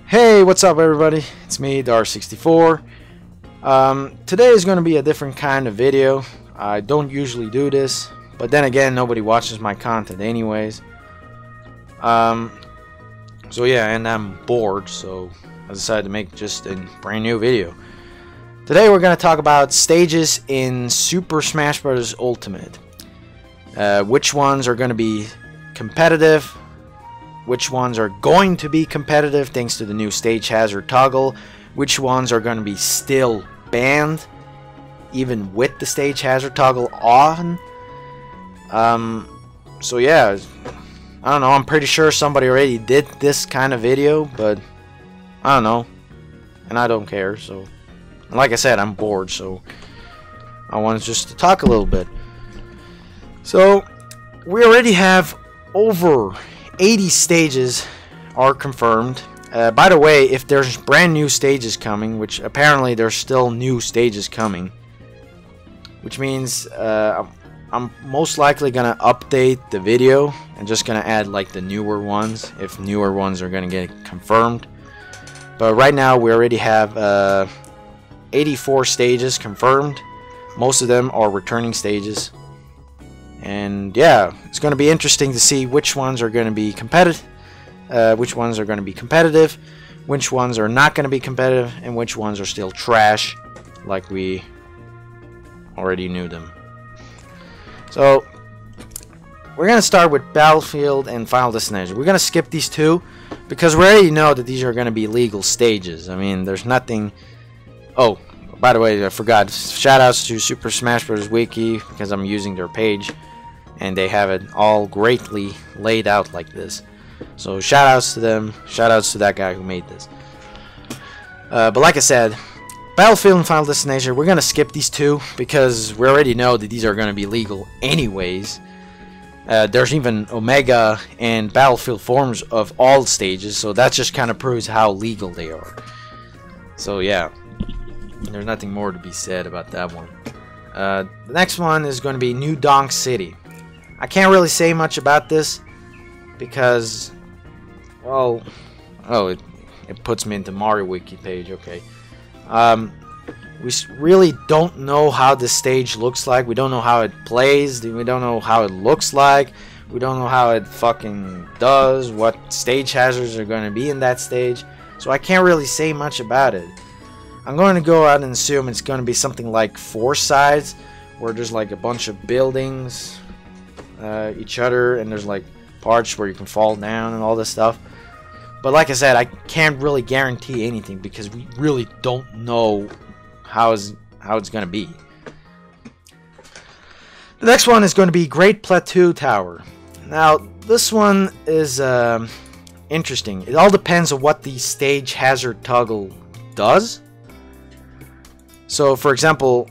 Hey, what's up everybody? It's me, Dar64. Today is going to be a different kind of video. I don't usually do this, but then again, nobody watches my content anyways. So yeah, and I'm bored, so I decided to make just a brand new video. Today we're going to talk about stages in Super Smash Bros. Ultimate. Which ones are going to be competitive, which ones are going to be competitive thanks to the new stage hazard toggle, which ones are going to be still banned even with the stage hazard toggle on. So yeah, I don't know, I'm pretty sure somebody already did this kind of video, but I don't know, and I don't care. So, and like I said, I'm bored, so I wanted just to talk a little bit. So we already have over 80 stages are confirmed. By the way, if there's brand new stages coming, which apparently there's still new stages coming, which means I'm most likely gonna update the video and just gonna add like the newer ones if newer ones are gonna get confirmed. But right now we already have 84 stages confirmed. Most of them are returning stages. And yeah, it's going to be interesting to see which ones are going to be competitive, which ones are going to be competitive, which ones are not going to be competitive, and which ones are still trash, like we already knew them. So we're going to start with Battlefield and Final Destination. We're going to skip these two because we already know that these are going to be legal stages. I mean, there's nothing. Oh, by the way, I forgot. Shoutouts to Super Smash Bros. Wiki because I'm using their page. And they have it all greatly laid out like this. So shoutouts to them. Shoutouts to that guy who made this. But like I said, Battlefield and Final Destination, we're going to skip these two because we already know that these are going to be legal anyways. There's even Omega and Battlefield forms of all stages. So that just kind of proves how legal they are. So yeah, there's nothing more to be said about that one. The next one is going to be New Donk City. I can't really say much about this because, well, oh, it puts me into Mario Wiki page. Okay, we really don't know how the stage looks like. We don't know how it plays. We don't know how it looks like. We don't know how it fucking does. What stage hazards are going to be in that stage. So I can't really say much about it. I'm going to go out and assume it's going to be something like 4 sides, where there's like a bunch of buildings, each other, and there's like parts where you can fall down and all this stuff. But like I said, I can't really guarantee anything because we really don't know how it's going to be. The next one is going to be Great Plateau Tower. Now this one is interesting. It all depends on what the stage hazard toggle does. So for example,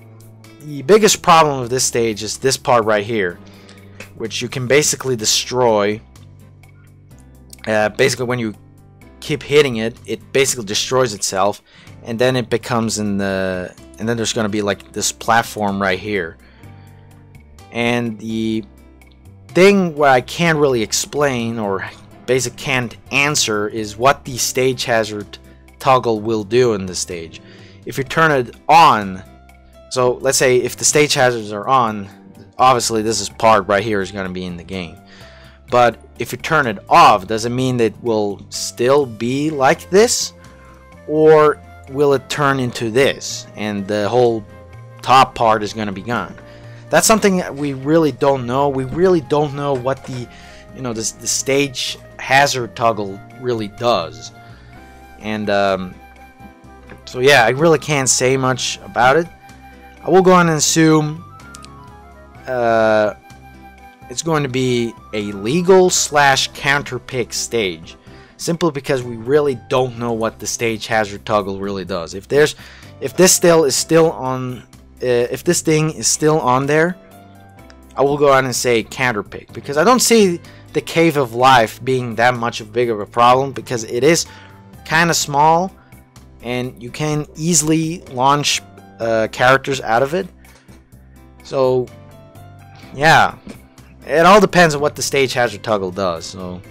the biggest problem of this stage is this part right here, which you can basically destroy. Basically when you keep hitting it, it basically destroys itself, and then it becomes and then there's going to be like this platform right here. And the thing where I can't really explain or basically can't answer is what the stage hazard toggle will do in this stage. If you turn it on, so let's say if the stage hazards are on, obviously this is part right here is going to be in the game. But if you turn it off, does it mean that it will still be like this? Or will it turn into this and the whole top part is going to be gone? That's something that we really don't know. We really don't know what the, you know, the stage hazard toggle really does. And so yeah, I really can't say much about it. I will go on and assume it's going to be a legal / counter pick stage, simply because we really don't know what the stage hazard toggle really does. If this thing is still on there, I will go on and say counter pick, because I don't see the Cave of Life being that much big of a problem, because it is kind of small and you can easily launch characters out of it. So yeah, it all depends on what the stage hazard toggle does. So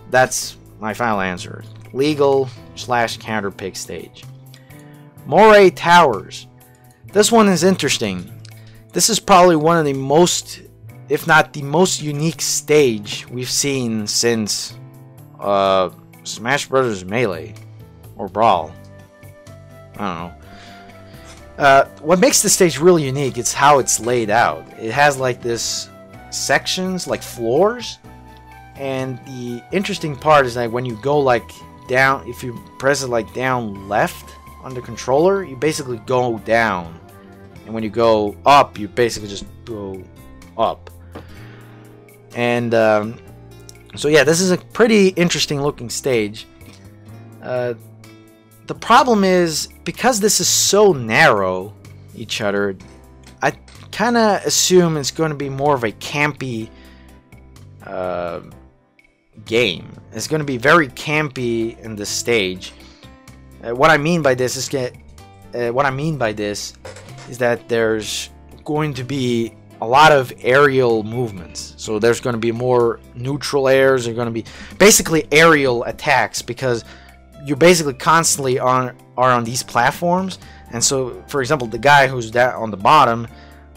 that's my final answer. Legal / counterpick stage. Moray Towers. This one is interesting. This is probably one of the most, if not the most unique stage we've seen since Smash Bros. Melee or Brawl. I don't know. What makes the stage really unique is how it's laid out. It has like this sections, like floors, and the interesting part is that when you go like down, if you press it like down left on the controller, you basically go down, and when you go up, you basically just go up. And so yeah, this is a pretty interesting looking stage. The problem is, because this is so narrow each other, I kind of assume it's going to be more of a campy game. It's going to be very campy in this stage. What I mean by this is that there's going to be a lot of aerial movements. So there's going to be more neutral airs. There's going to be basically aerial attacks, because you basically constantly are on these platforms. And so, for example, the guy who's down on the bottom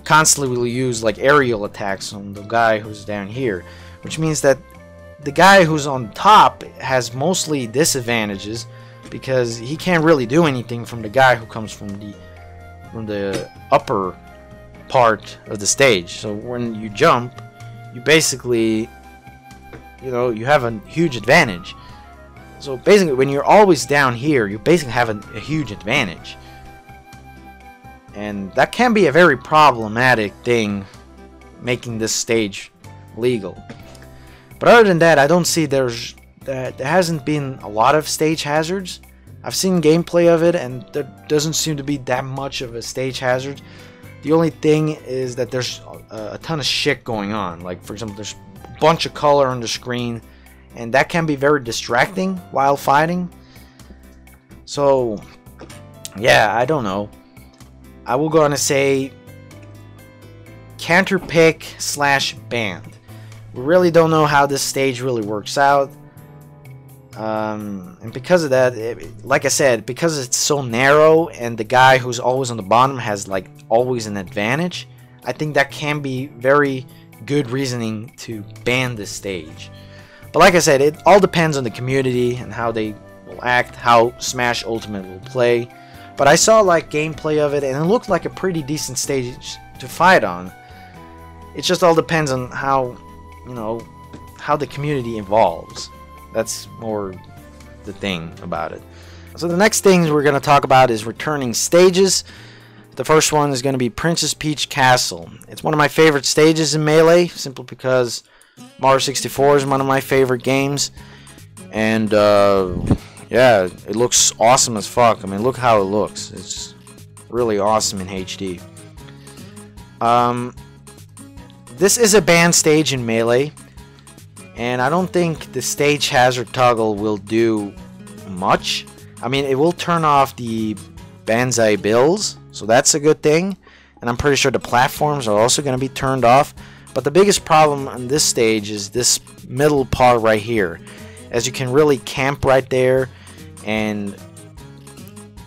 constantly will use like aerial attacks on the guy who's down here, which means that the guy who's on top has mostly disadvantages, because he can't really do anything from the guy who comes from the upper part of the stage. So when you jump, you basically, you have a huge advantage. So basically, when you're always down here, you basically have a huge advantage. And that can be a very problematic thing, making this stage legal. But other than that, I don't see there hasn't been a lot of stage hazards. I've seen gameplay of it, and there doesn't seem to be that much of a stage hazard. The only thing is that there's a ton of shit going on. Like, for example, there's a bunch of color on the screen, and that can be very distracting while fighting. So, yeah, I don't know. I will go on to say counterpick / banned. We really don't know how this stage really works out. And because of that, like I said, because it's so narrow and the guy who's always on the bottom has like always an advantage, I think that can be very good reasoning to ban this stage. But like I said, it all depends on the community and how they will act, how Smash Ultimate will play. But I saw like gameplay of it, and it looked like a pretty decent stage to fight on. It just all depends on how, how the community evolves. That's more the thing about it. So the next things we're going to talk about is returning stages. The first one is going to be Princess Peach Castle. It's one of my favorite stages in Melee, simply because Mario 64 is one of my favorite games. And yeah, it looks awesome as fuck. I mean, look how it looks. It's really awesome in HD. This is a banned stage in Melee, and I don't think the stage hazard toggle will do much. I mean, it will turn off the banzai bills, so that's a good thing. And I'm pretty sure the platforms are also going to be turned off. But the biggest problem on this stage is this middle part right here, as you can really camp right there. And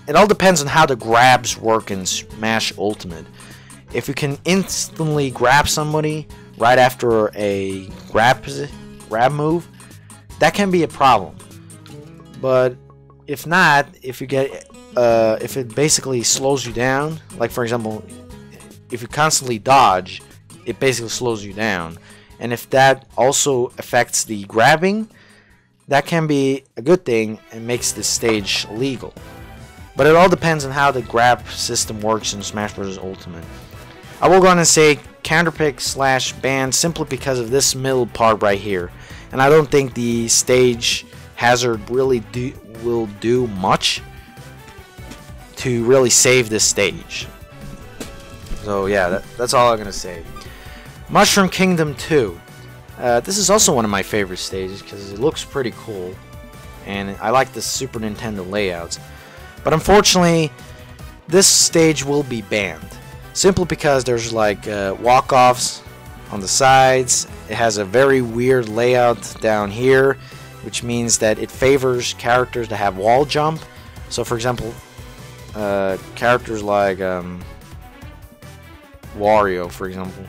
it all depends on how the grabs work in Smash Ultimate. If you can instantly grab somebody right after a grab move, that can be a problem. But if not, if you get if it basically slows you down, like for example, if you constantly dodge, it basically slows you down. And if that also affects the grabbing, that can be a good thing and makes this stage legal. But it all depends on how the grab system works in Smash Bros. Ultimate. I will go on and say counterpick / ban simply because of this middle part right here. And I don't think the stage hazard really will do much to really save this stage. So yeah, that's all I'm going to say. Mushroom Kingdom 2. This is also one of my favorite stages because it looks pretty cool, and I like the Super Nintendo layouts. But unfortunately, this stage will be banned, simply because there's like walk-offs on the sides. It has a very weird layout down here, which means that it favors characters that have wall jump. So for example, characters like Wario, for example,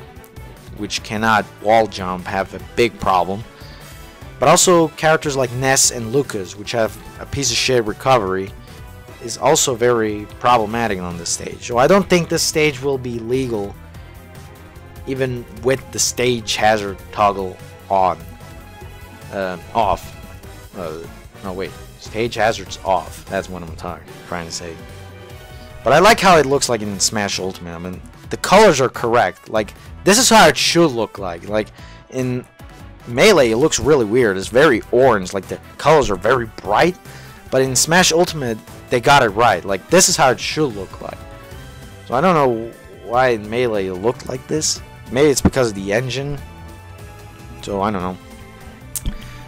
which cannot wall jump, have a big problem. But also characters like Ness and Lucas, which have a piece of shit recovery, is also very problematic on this stage. So I don't think this stage will be legal even with the stage hazard toggle on. Off. No wait, stage hazard's off. That's what I'm trying to say. But I like how it looks like in Smash Ultimate. I mean, the colors are correct. Like, this is how it should look like. Like, in Melee, it looks really weird. It's very orange. Like, the colors are very bright. But in Smash Ultimate, they got it right. Like, this is how it should look like. So I don't know why in Melee it looked like this. Maybe it's because of the engine. So I don't know.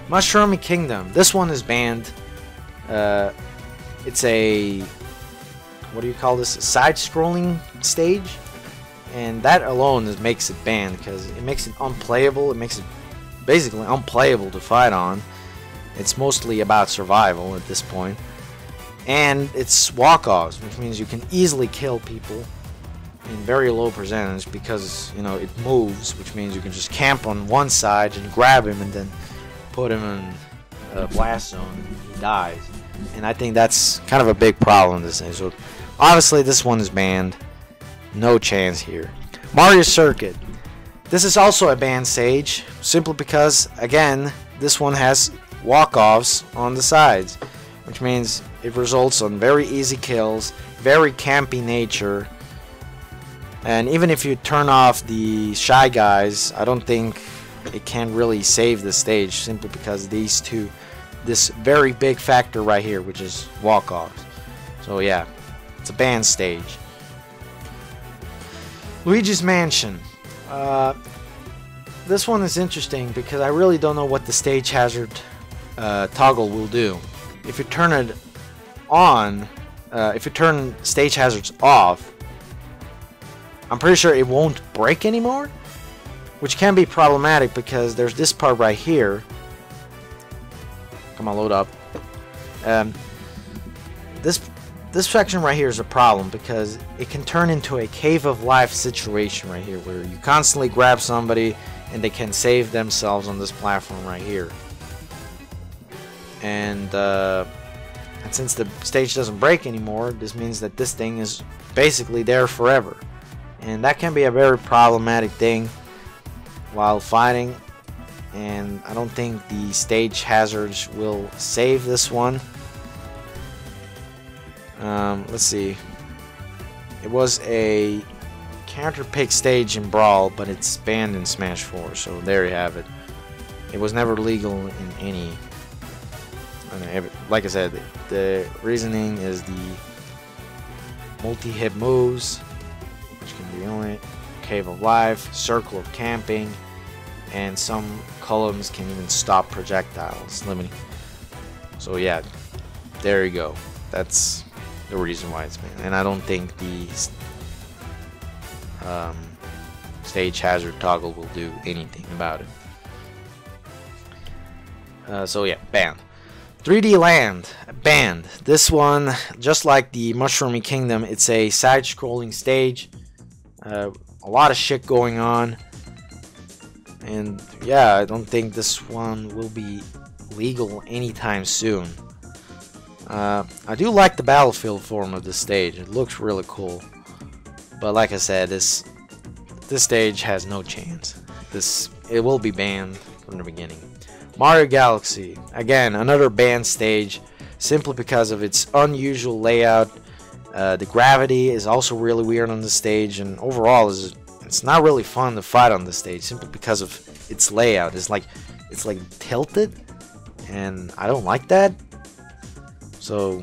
Mushroom Kingdom. This one is banned. It's a... what do you call this? A side-scrolling stage. And that alone makes it banned because it makes it unplayable. It makes it basically unplayable to fight on. It's mostly about survival at this point. And it's walk-offs, which means you can easily kill people in very low percentage because, you know, it moves, which means you can just camp on one side and grab him and then put him in a blast zone and he dies. And I think that's kind of a big problem in this thing. So obviously this one is banned. No chance here. Mario Circuit. This is also a banned stage, simply because, again, this one has walk-offs on the sides, which means it results on very easy kills, very campy nature, and even if you turn off the Shy Guys, I don't think it can really save the stage, simply because this very big factor right here, which is walk-offs. So yeah, it's a banned stage. Luigi's Mansion. This one is interesting because I really don't know what the stage hazard toggle will do. If you turn it on, if you turn stage hazards off, I'm pretty sure it won't break anymore, which can be problematic because there's this part right here. Come on, load up. This section right here is a problem because it can turn into a cave of life situation right here, where you constantly grab somebody and they can save themselves on this platform right here. And since the stage doesn't break anymore, this means that this thing is basically there forever. And that can be a very problematic thing while fighting. And I don't think the stage hazards will save this one. Let's see. It was a counter-pick stage in Brawl, but it's banned in Smash 4, so there you have it. It was never legal in any... like I said, the reasoning is the multi-hit moves, which can be only Cave of Life, Circle of Camping, and some columns can even stop projectiles, limiting. So yeah, there you go. That's the reason why it's banned. And I don't think the stage hazard toggle will do anything about it. So yeah, banned. 3D Land, banned. This one, just like the Mushroomy Kingdom, it's a side-scrolling stage. A lot of shit going on. And yeah, I don't think this one will be legal anytime soon. I do like the battlefield form of this stage. It looks really cool. But like I said, this stage has no chance. It will be banned from the beginning. Mario Galaxy, again, another banned stage, simply because of its unusual layout. The gravity is also really weird on the stage, and overall, it's not really fun to fight on the stage, simply because of its layout. It's like tilted, and I don't like that. So,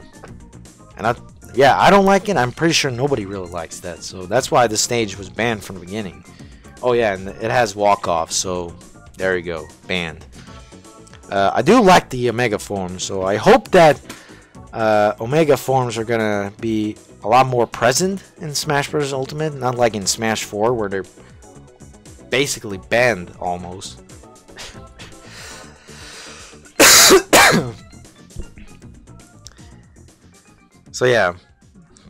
and I don't like it. I'm pretty sure nobody really likes that. So that's why the stage was banned from the beginning. Oh yeah, and it has walk-off, so there you go, banned. I do like the Omega forms, so I hope that Omega forms are gonna be a lot more present in Smash Bros. Ultimate, not like in Smash 4 where they're basically banned almost. So yeah,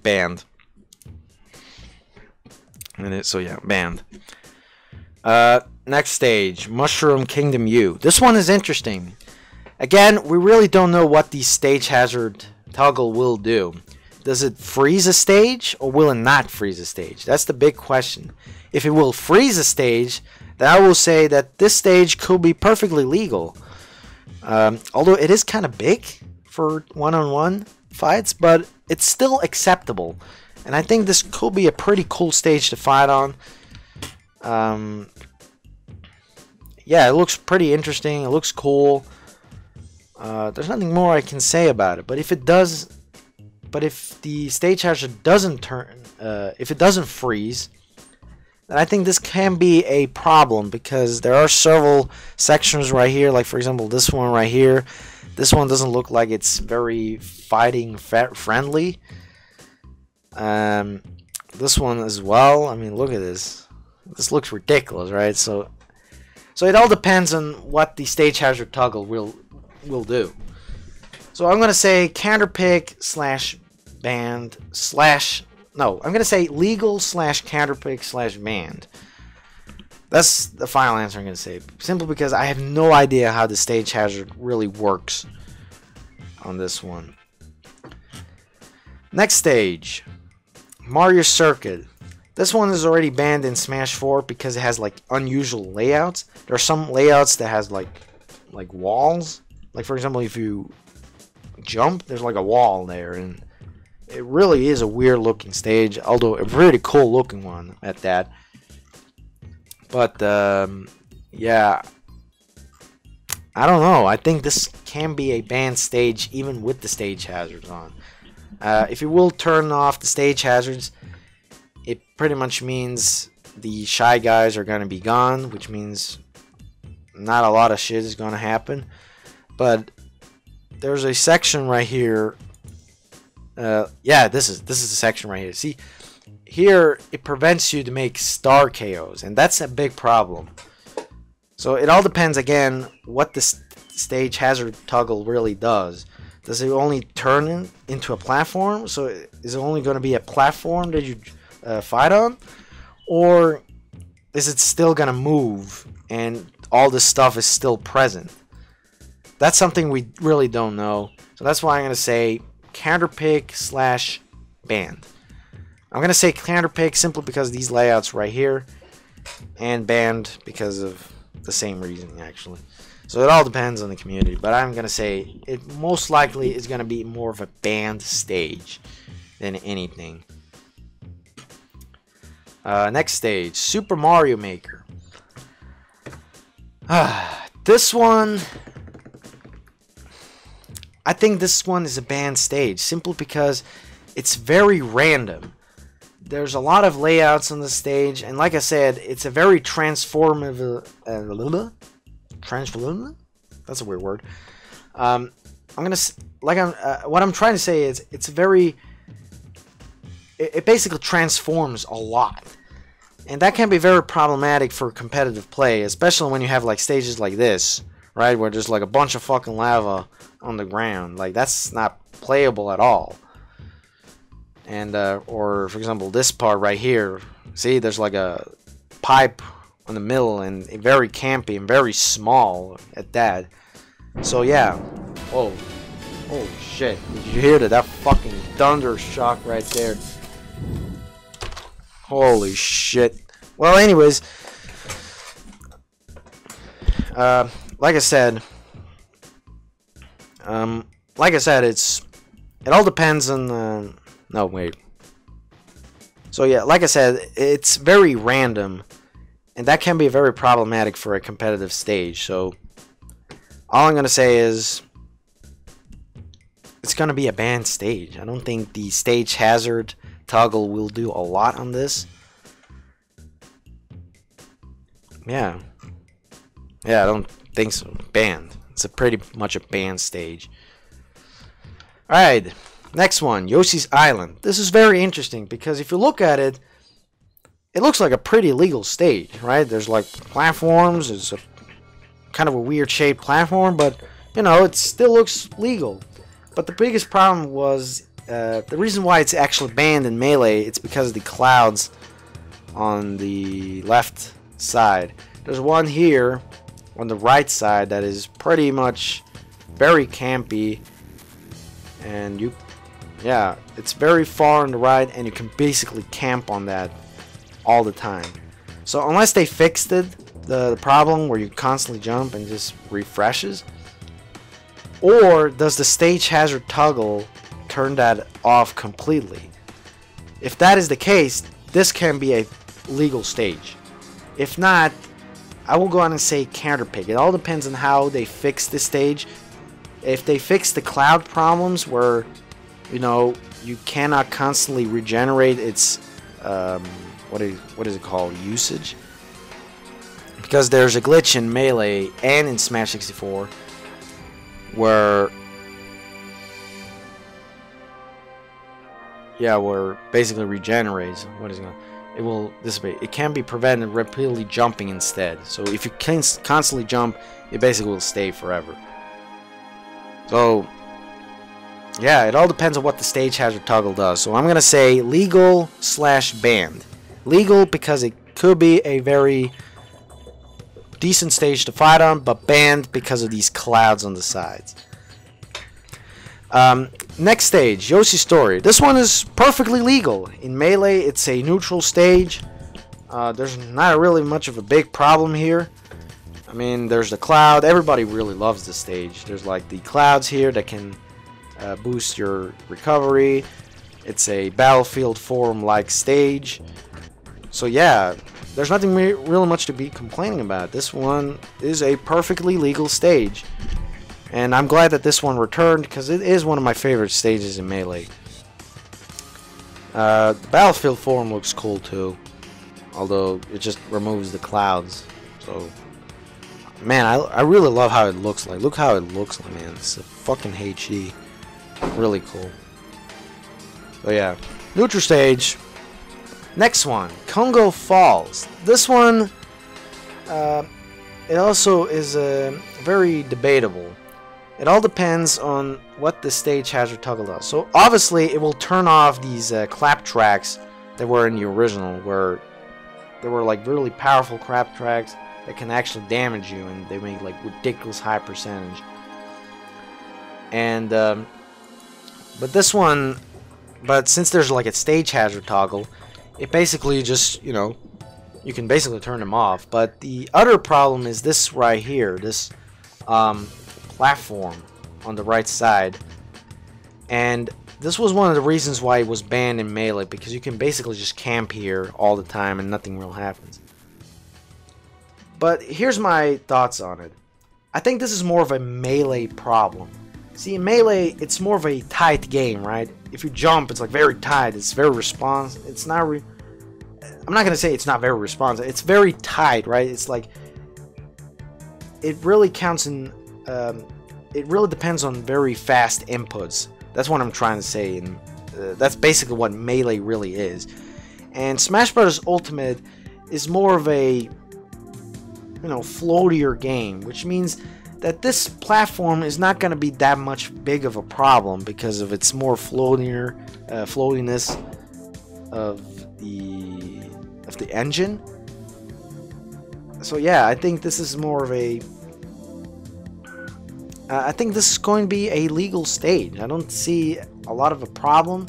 banned. So yeah, banned. Next stage, Mushroom Kingdom U. This one is interesting. Again, we really don't know what the stage hazard toggle will do. Does it freeze a stage or will it not freeze a stage? That's the big question. If it will freeze a stage, then I will say that this stage could be perfectly legal. Although it is kind of big for one-on-one fights, but it's still acceptable. And I think this could be a pretty cool stage to fight on. Yeah, it looks pretty interesting. It looks cool. There's nothing more I can say about it. But if it does, if the stage hazard doesn't turn, if it doesn't freeze, then I think this can be a problem because there are several sections right here. Like for example, this one right here. This one doesn't look like it's very fighting friendly. This one as well. I mean, look at this. This looks ridiculous, right? So it all depends on what the stage hazard toggle will do. So I'm gonna say counterpick slash banned slash no. I'm gonna say legal slash counterpick slash banned. That's the final answer I'm gonna say. Simply because I have no idea how the stage hazard really works on this one. Next stage, Mario Circuit. This one is already banned in Smash 4 because it has like unusual layouts. There are some layouts that has like walls. Like for example, if you jump, there's like a wall there, and it really is a weird looking stage, although a really cool looking one at that. But yeah, I don't know. I think this can be a banned stage even with the stage hazards on. If you will turn off the stage hazards, it pretty much means the Shy Guys are going to be gone, which means not a lot of shit is going to happen. But there's a section right here. Yeah, this is the section right here. See, here it prevents you to make star KOs, and that's a big problem. So it all depends again what the stage hazard toggle really does. Does it only turn into a platform? So is it only going to be a platform that you fight on, or is it still gonna move and all this stuff is still present? That's something we really don't know. So that's why I'm gonna say counterpick slash banned. I'm gonna say counterpick simply because these layouts right here, and banned because of the same reason actually. So it all depends on the community, but I'm gonna say it most likely is gonna be more of a banned stage than anything. Next stage, Super Mario Maker. This one, I think this one is a banned stage simply because it's very random. There's a lot of layouts on the stage, and like I said, it's a very transformative. That's a weird word. What I'm trying to say is it's very. It basically transforms a lot, and that can be very problematic for competitive play, especially when you have like stages like this, right, where there's like a bunch of fucking lava on the ground. Like that's not playable at all. And or for example, this part right here, see, there's like a pipe on the middle, and very campy and very small at that. So yeah. Oh shit! Did you hear that? That fucking thunder shock right there. Holy shit. Well, anyways, like I said, it all depends on no, wait. So yeah, like I said, it's very random, and that can be very problematic for a competitive stage. So all I'm gonna say is it's gonna be a banned stage. I don't think the stage hazard toggle will do a lot on this. Yeah, I don't think so. Banned. It's a pretty much a banned stage. Alright, next one, Yoshi's Island. This is very interesting because if you look at it, it looks like a pretty legal stage, right? There's like platforms. It's a kind of a weird shaped platform, but you know, it still looks legal. But the biggest problem was the reason why it's actually banned in Melee, it's because of the clouds on the left side. There's one here on the right side that is pretty much very campy, and yeah, it's very far on the right, and you can basically camp on that all the time. So unless they fixed it, the problem where you constantly jump and just refreshes, or does the stage hazard toggle turn that off completely? If that is the case, this can be a legal stage. If not, I will go on and say counterpick. It all depends on how they fix this stage. If they fix the cloud problems where, you know, you cannot constantly regenerate its what is it called, usage, because there's a glitch in Melee and in Smash 64 where basically regenerates. What is it called? It will dissipate. It can be prevented repeatedly jumping instead. So if you can constantly jump, it basically will stay forever. So yeah, it all depends on what the stage hazard toggle does. So I'm gonna say legal / banned. Legal because it could be a very decent stage to fight on, but banned because of these clouds on the sides. Next stage, Yoshi's Story. This one is perfectly legal. In Melee, it's a neutral stage. There's not really much of a big problem here. I mean, there's the cloud. Everybody really loves this stage. There's like the clouds here that can boost your recovery. It's a Battlefield Forum-like stage. So yeah, there's nothing really much to be complaining about. This one is a perfectly legal stage. And I'm glad that this one returned, because it is one of my favorite stages in Melee. The Battlefield Forum looks cool too, although it just removes the clouds. So, man, I really love how it looks like. Look how it looks like, man. It's a fucking HD. Really cool. So yeah, neutral stage. Next one, Congo Falls. This one, it also is very debatable. It all depends on what the stage hazard toggle does. So obviously it will turn off these clap tracks that were in the original, where there were like really powerful clap tracks that can actually damage you, and they make like ridiculous high percentage. And but this one, since there's like a stage hazard toggle, it basically just, you know, you can basically turn them off. But the other problem is this right here, this platform on the right side, and this was one of the reasons why it was banned in Melee, because you can basically just camp here all the time and nothing real happens. But here's my thoughts on it. I think this is more of a Melee problem. See, in Melee, it's more of a tight game, right? If you jump, it's like very tight. It's very responsive. It's not. I'm not gonna say it's not very responsive. It's very tight, right? It's like it really counts in. It really depends on very fast inputs. That's what I'm trying to say, and that's basically what Melee really is. And Smash Bros. Ultimate is more of a, you know, floatier game, which means that this platform is not going to be that much big of a problem because of its more floatiness of the engine. So yeah, I think this is more of a. I think this is going to be a legal stage. I don't see a lot of a problem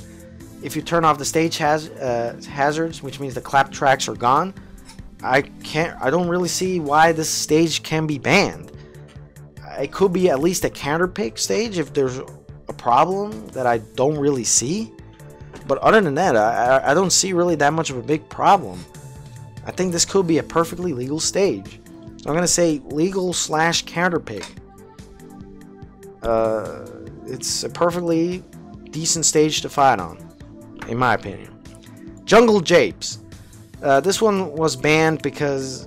if you turn off the stage hazards, which means the clap tracks are gone. I don't really see why this stage can be banned. It could be at least a counterpick stage if there's a problem that I don't really see. But other than that, I don't see really that much of a big problem. I think this could be a perfectly legal stage. So I'm going to say legal / counterpick. It's a perfectly decent stage to fight on, in my opinion. Jungle Japes. This one was banned because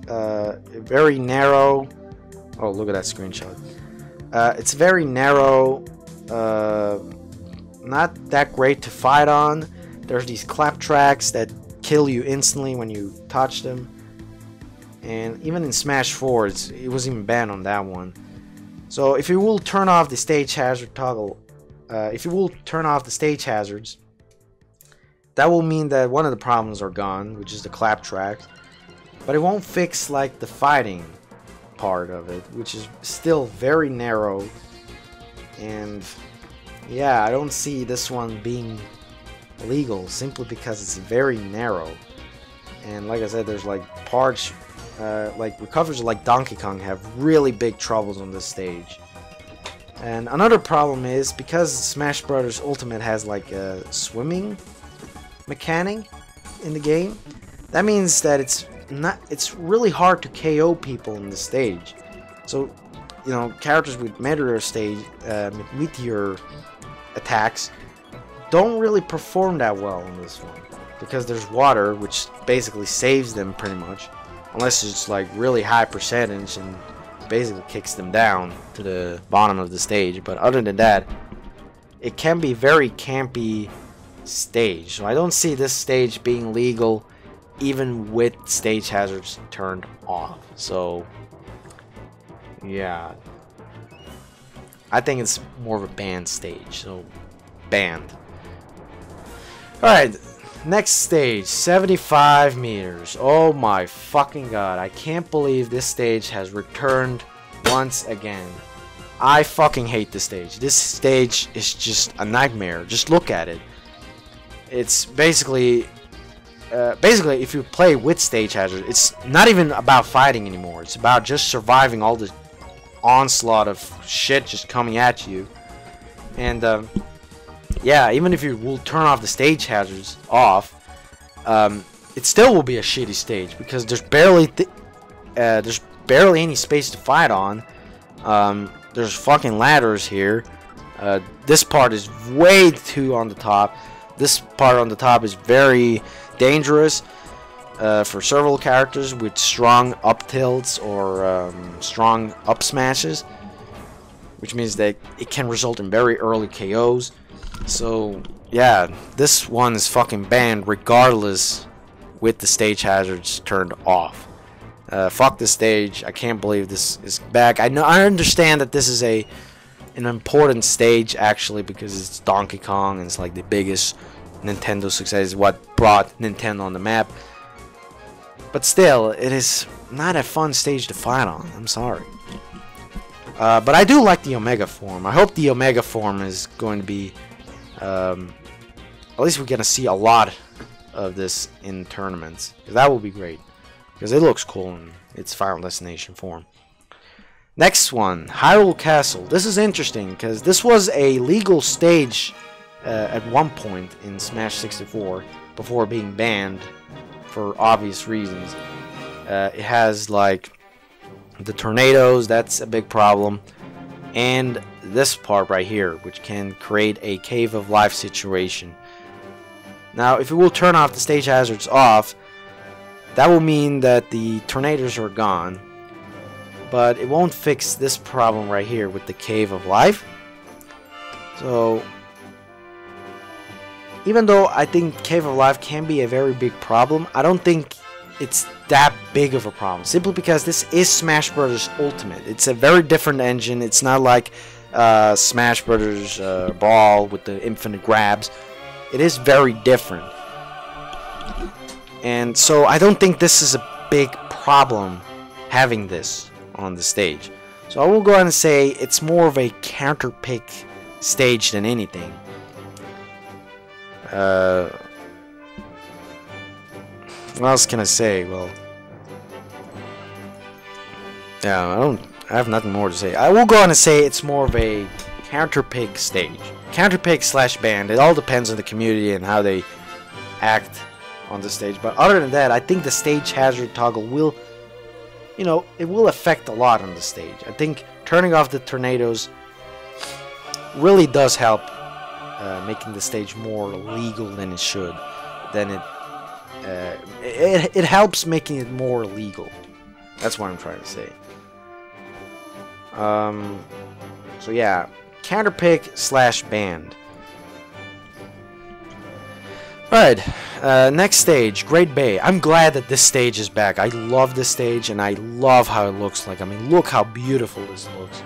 very narrow. Oh, look at that screenshot. It's very narrow, not that great to fight on. There's these clap tracks that kill you instantly when you touch them. And even in Smash 4, it was even banned on that one. So if you will turn off the stage hazard toggle, if you will turn off the stage hazards, that will mean that one of the problems are gone, which is the clap tracks. But it won't fix like the fighting part of it, which is still very narrow. And yeah, I don't see this one being legal simply because it's very narrow. And like I said, there's like parts, like recoveries like Donkey Kong have really big troubles on this stage. And another problem is because Smash Bros. Ultimate has like a swimming mechanic in the game, that means that it's really hard to KO people on the stage. So, you know, characters with meteor attacks don't really perform that well in this one because there's water, which basically saves them pretty much, unless it's like really high percentage and basically kicks them down to the bottom of the stage. But other than that, it can be very campy stage. So I don't see this stage being legal even with stage hazards turned off. So yeah, I think it's more of a banned stage. So banned. Alright, next stage, 75 meters. Oh my fucking god, I can't believe this stage has returned once again. I fucking hate this stage. This stage is just a nightmare. Just look at it. It's basically if you play with stage hazard, it's not even about fighting anymore. It's about just surviving all this onslaught of shit just coming at you. And yeah, even if you will turn off the stage hazards off, it still will be a shitty stage because there's barely any space to fight on. There's fucking ladders here. This part is way too on the top. This part on the top is very dangerous for several characters with strong up tilts or strong up smashes, which means that it can result in very early KOs. So yeah, this one is fucking banned regardless with the stage hazards turned off. Fuck this stage. I can't believe this is back. I understand that this is an important stage actually because it's Donkey Kong and it's like the biggest Nintendo success, is what brought Nintendo on the map. But still, it is not a fun stage to fight on. I'm sorry. But I do like the Omega form. I hope the Omega form is going to be at least we're gonna see a lot of this in tournaments. That will be great because it looks cool in its Final Destination form. Next one, Hyrule Castle. This is interesting because this was a legal stage at one point in Smash 64 before being banned for obvious reasons. It has like the tornadoes, that's a big problem, and this part right here, which can create a cave of life situation. Now, if you will turn off the stage hazards off, that will mean that the tornadoes are gone, but it won't fix this problem right here with the cave of life. So even though I think Cave of Life can be a very big problem, I don't think it's that big of a problem. Simply because this is Smash Bros. Ultimate. It's a very different engine. It's not like Smash Bros. Brawl with the infinite grabs. It is very different. And so I don't think this is a big problem having this on the stage. So I will go ahead and say it's more of a counter pick stage than anything. What else can I say? Well, yeah, I have nothing more to say. I will go on and say it's more of a counter pick stage. Counter pick / band. It all depends on the community and how they act on the stage. But other than that, I think the stage hazard toggle will, you know, it will affect a lot on the stage. I think turning off the tornadoes really does help making the stage more legal than it should. Then it helps making it more legal. That's what I'm trying to say. So yeah, counterpick / band. Alright, next stage, Great Bay. I'm glad that this stage is back. I love this stage and I love how it looks like. I mean, look how beautiful this looks.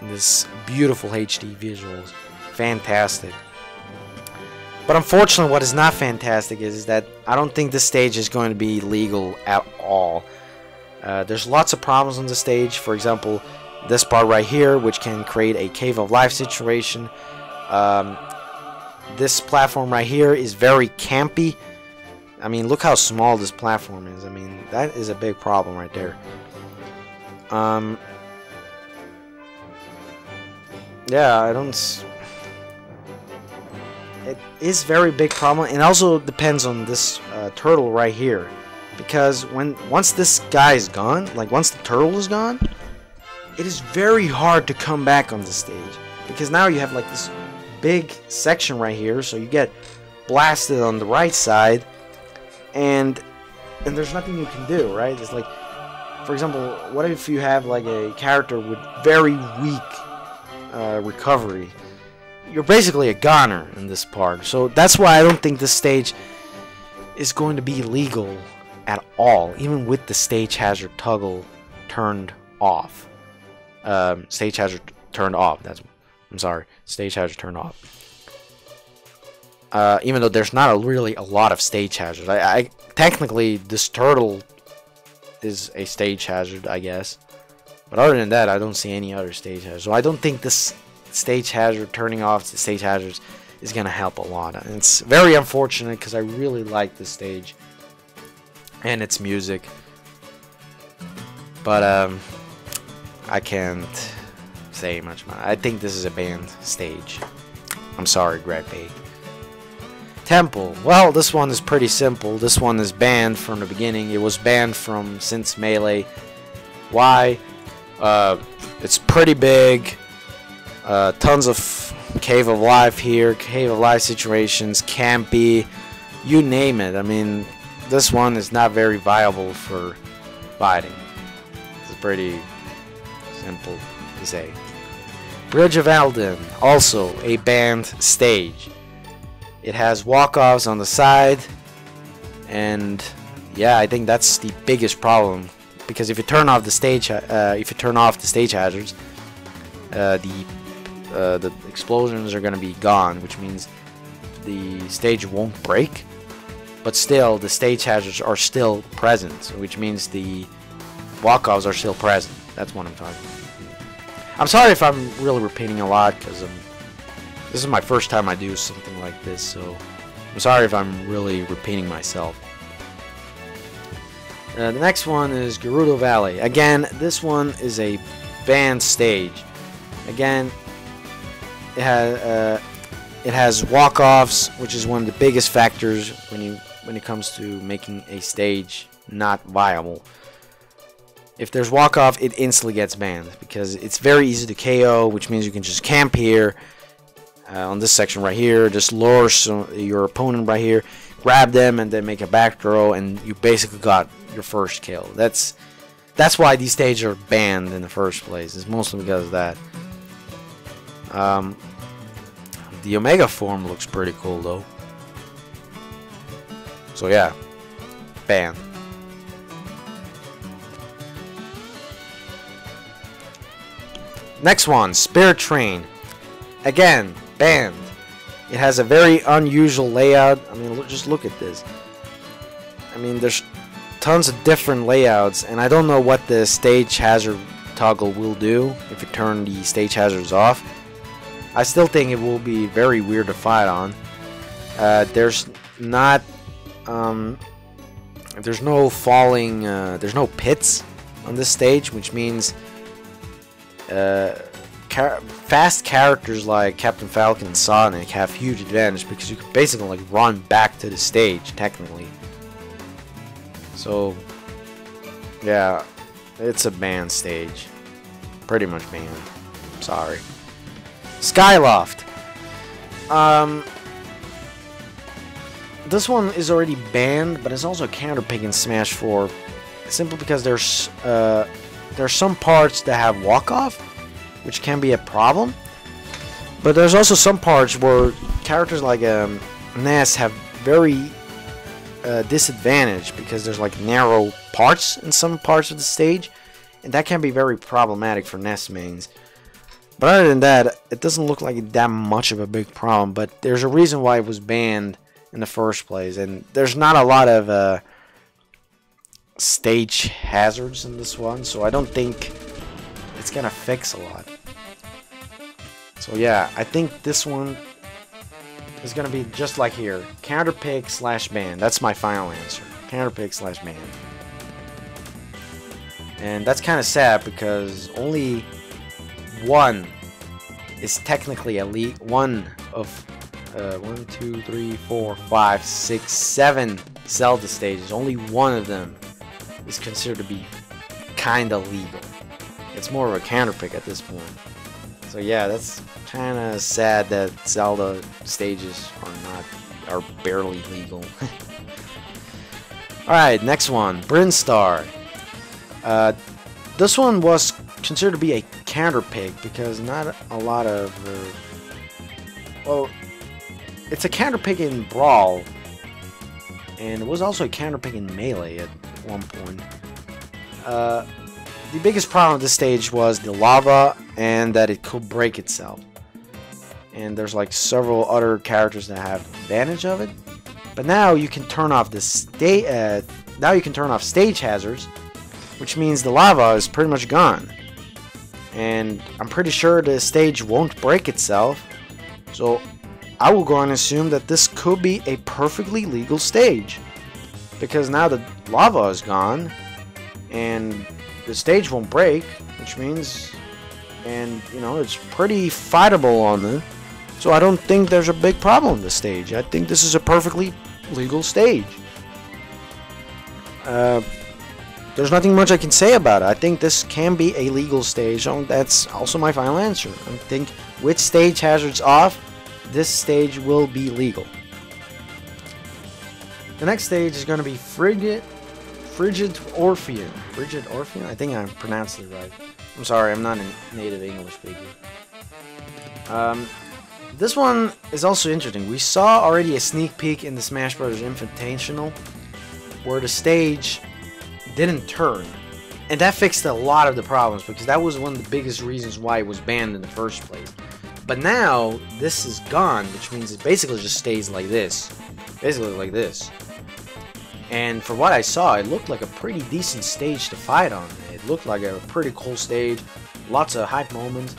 And this beautiful HD visuals. fantastic. But unfortunately, what is not fantastic is that I don't think this stage is going to be legal at all. There's lots of problems on the stage. For example, this part right here, which can create a cave of life situation. This platform right here is very campy. I mean, look how small this platform is. I mean, that is a big problem right there. Yeah, I don't... It is very big problem, and also depends on this turtle right here, because once this guy is gone, like once the turtle is gone, it is very hard to come back on the stage, because now you have like this big section right here, so you get blasted on the right side, and there's nothing you can do, right? It's like, for example, what if you have like a character with very weak recovery? You're basically a goner in this part. So that's why I don't think this stage is going to be legal at all, even with the stage hazard toggle turned off. Stage hazard turned off. I'm sorry, stage hazard turned off. Even though there's not really a lot of stage hazards. I technically, this turtle is a stage hazard, I guess. But other than that, I don't see any other stage hazards. So I don't think this stage hazard, turning off the stage hazards, is gonna help a lot. And it's very unfortunate because I really like this stage and its music. But I can't say much more. I think this is a banned stage. I'm sorry, Greg Bay. Temple. Well, this one is pretty simple. This one is banned from the beginning. It was banned since Melee. Why? It's pretty big. Tons of cave of life here, cave of life situations, campy, you name it. I mean, this one is not very viable for fighting. It's pretty simple to say. Bridge of Eldin, also a banned stage. It has walk-offs on the side, and yeah, I think that's the biggest problem, because if you turn off the stage, hazards, the explosions are going to be gone, which means the stage won't break, but still the stage hazards are still present, which means the walk-offs are still present. That's what I'm talking about. I'm sorry if I'm really repeating a lot, because this is my first time I do something like this, so I'm sorry if I'm really repeating myself. The next one is Gerudo Valley. Again, this one is a banned stage. Again, it has walk-offs, which is one of the biggest factors when it comes to making a stage not viable. If there's walk-off, it instantly gets banned, because it's very easy to KO, which means you can just camp here on this section right here, just lure your opponent right here, grab them, and then make a back throw, and you basically got your first kill. That's why these stages are banned in the first place. It's mostly because of that. The Omega form looks pretty cool though. So yeah, banned. Next one, Spirit Train. Again, banned. It has a very unusual layout. I mean, just look at this. I mean, there's tons of different layouts, and I don't know what the stage hazard toggle will do if you turn the stage hazards off. I still think it will be very weird to fight on. There's no falling, there's no pits on this stage, which means fast characters like Captain Falcon and Sonic have huge advantage, because you can basically like run back to the stage technically. So yeah, it's a banned stage, pretty much banned. Sorry. Skyloft. This one is already banned, but it's also counterpick in Smash 4, simply because there's some parts that have walk-off, which can be a problem. But there's also some parts where characters like Ness have very disadvantage, because there's like narrow parts in some parts of the stage, and that can be very problematic for Ness mains. But other than that, it doesn't look like that much of a big problem. But there's a reason why it was banned in the first place, and there's not a lot of stage hazards in this one, so I don't think it's gonna fix a lot. So yeah, I think this one is gonna be just like here, counterpick / ban. That's my final answer, counterpick / ban. And that's kind of sad because only one is technically a league. One of 1, 2, 3, 4, 5, 6, 7 Zelda stages. Only one of them is considered to be kinda legal. It's more of a counterpick at this point. So yeah, that's kinda sad that Zelda stages are barely legal. Alright, next one, Brinstar. This one was considered to be a counterpick because not a lot of well, it's a counterpick in Brawl, and it was also a counterpick in Melee at one point. The biggest problem with this stage was the lava and that it could break itself. And there's like several other characters that have advantage of it. But now you can turn off the stage hazards, which means the lava is pretty much gone. And I'm pretty sure the stage won't break itself. So I will go and assume that this could be a perfectly legal stage, because now the lava is gone and the stage won't break, which means, and you know, it's pretty fightable on it. So I don't think there's a big problem with the stage. I think this is a perfectly legal stage. There's nothing much I can say about it. I think this can be a legal stage. That's also my final answer. I think with stage hazards off, this stage will be legal. The next stage is going to be Frigid Orpheum. Frigid Orpheum? I think I pronounced it right. I'm sorry, I'm not a native English speaker. This one is also interesting. We saw already a sneak peek in the Smash Bros. Invitational where the stage didn't turn. And that fixed a lot of the problems, because that was one of the biggest reasons why it was banned in the first place. But now, this is gone, which means it basically just stays like this. Basically like this. And for what I saw, it looked like a pretty decent stage to fight on. It looked like a pretty cool stage. Lots of hype moments.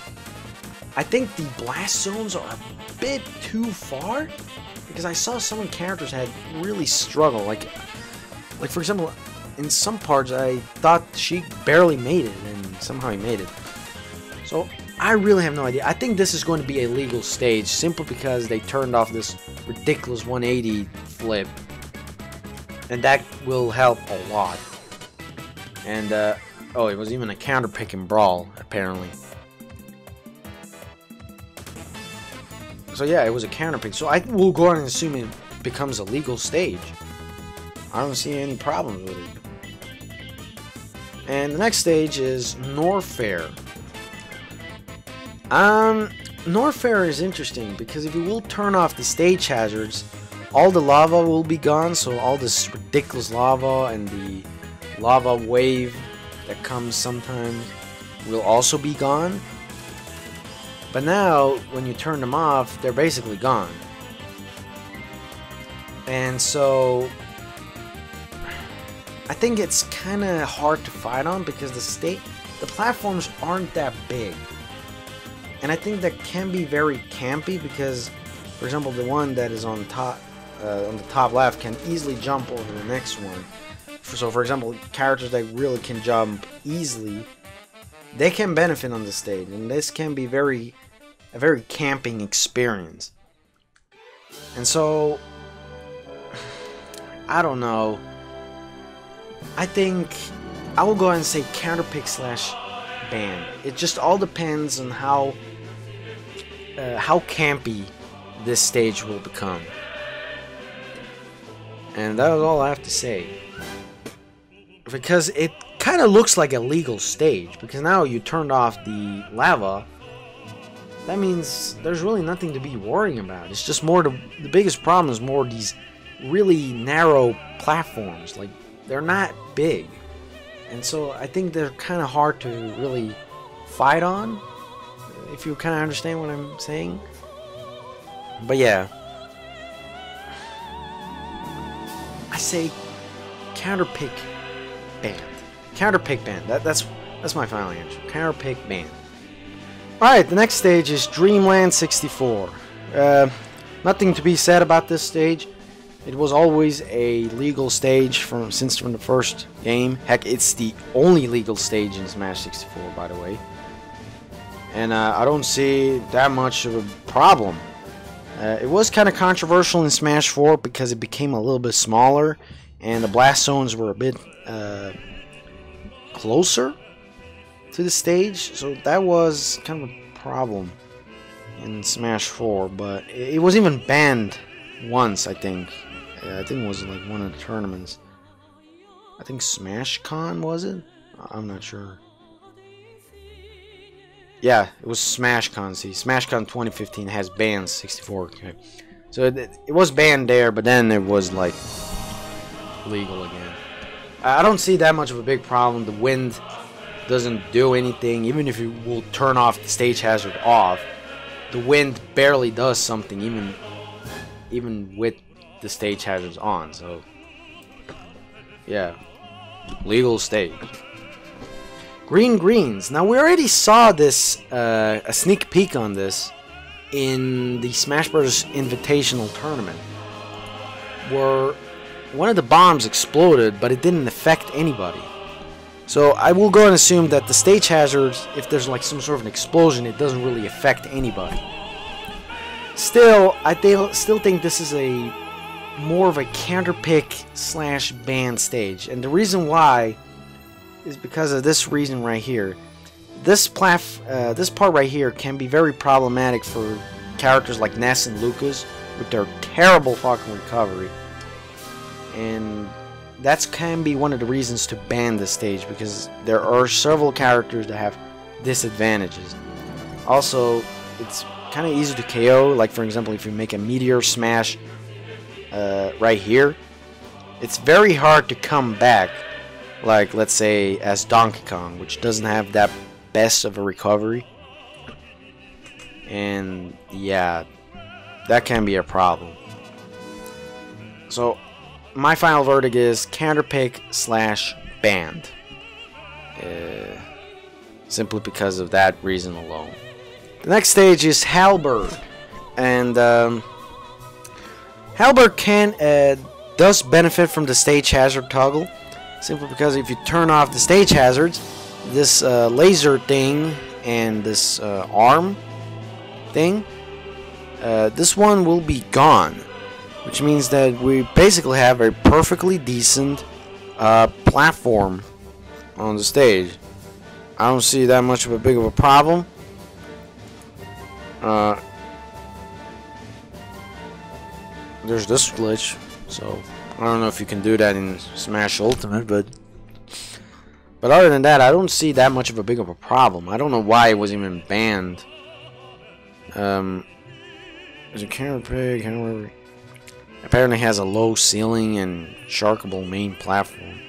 I think the blast zones are a bit too far, because I saw some characters had really struggled. Like for example, in some parts I thought Sheik barely made it, and somehow he made it. So I really have no idea. I think this is going to be a legal stage simply because they turned off this ridiculous 180 flip, and that will help a lot. And oh, it was even a counter pick in Brawl apparently. So yeah, it was a counter pick. So I will go on and assume it becomes a legal stage. I don't see any problems with it. And the next stage is Norfair. Norfair is interesting because if you will turn off the stage hazards, all the lava will be gone. So all this ridiculous lava and the lava wave that comes sometimes will also be gone. But now, when you turn them off, they're basically gone. And so I think it's kind of hard to fight on because the platforms aren't that big. And I think that can be very campy because, for example, the one that is on top, on the top left can easily jump over the next one. So, for example, characters that really can jump easily, they can benefit on the stage, and this can be a very camping experience. And so, I don't know. I think I will go ahead and say counterpick / ban. It just all depends on how campy this stage will become. And that is all I have to say. Because it kind of looks like a legal stage, because now you turned off the lava. That means there's really nothing to be worrying about. It's just more the biggest problem is more these really narrow platforms. Like, they're not big, and so I think they're kind of hard to really fight on. if you kind of understand what I'm saying. But yeah, I say counterpick band. Counterpick band. That's my final answer. Counterpick band. Alright, the next stage is Dreamland 64. Nothing to be said about this stage. It was always a legal stage from the first game. Heck, it's the only legal stage in Smash 64, by the way. And I don't see that much of a problem. It was kind of controversial in Smash 4 because it became a little bit smaller and the blast zones were a bit closer to the stage, so that was kind of a problem in Smash 4. But it was even banned once, I think. I think it was like one of the tournaments. I think SmashCon, was it? I'm not sure. Yeah, it was SmashCon. See, SmashCon 2015 has banned 64. Okay. So it was banned there, but then it was like legal again. I don't see that much of a big problem. The wind doesn't do anything. Even if you will turn off the stage hazard off, the wind barely does something, even with the stage hazards on. So yeah, legal stage. Green Greens. Now we already saw this, a sneak peek on this in the Smash Bros. Invitational tournament, where one of the bombs exploded, but it didn't affect anybody. So I will go and assume that the stage hazards, if there's like some sort of an explosion, it doesn't really affect anybody. Still, I still think this is a more of a counterpick slash ban stage, and the reason why is because of this reason right here. This part right here can be very problematic for characters like Ness and Lucas with their terrible fucking recovery, and that can be one of the reasons to ban this stage, because there are several characters that have disadvantages. Also, it's kind of easy to KO. Like for example, if you make a meteor smash right here, it's very hard to come back. Like let's say as Donkey Kong, which doesn't have that best of a recovery, and yeah, that can be a problem. So my final verdict is counterpick slash banned, simply because of that reason alone. The next stage is Halberd, and Halberd does benefit from the stage hazard toggle, simply because if you turn off the stage hazards, this laser thing and this arm thing, this one will be gone, which means that we basically have a perfectly decent platform on the stage. I don't see that much of a big of a problem. There's this glitch, so I don't know if you can do that in Smash Ultimate, but other than that, I don't see that much of a big of a problem. I don't know why it was even banned. Is it counterpick? However, apparently has a low ceiling and sharkable main platform.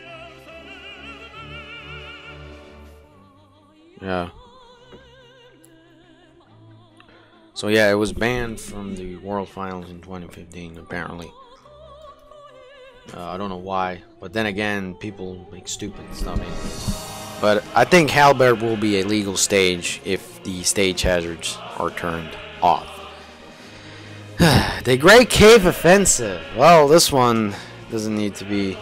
Yeah. So yeah, it was banned from the World Finals in 2015, apparently. I don't know why, but then again, people make stupid stuff anyways. But I think Halberd will be a legal stage if the stage hazards are turned off. The Great Cave Offensive. Well, this one doesn't need to be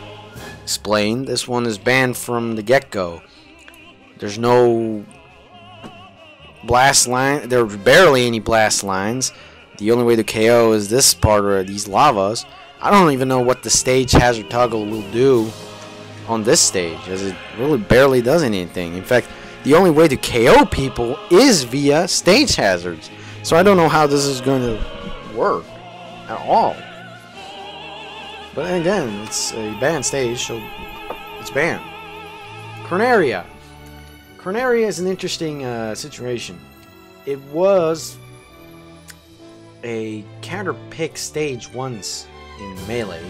explained. This one is banned from the get-go. There's no blast line. There's barely any blast lines. The only way to KO is this part or these lavas. I don't even know what the stage hazard toggle will do on this stage, as it really barely does anything. In fact, the only way to KO people is via stage hazards. So I don't know how this is going to work at all. But again, it's a banned stage, so it's banned. Corneria. Corneria is an interesting situation. It was a counter pick stage once in Melee,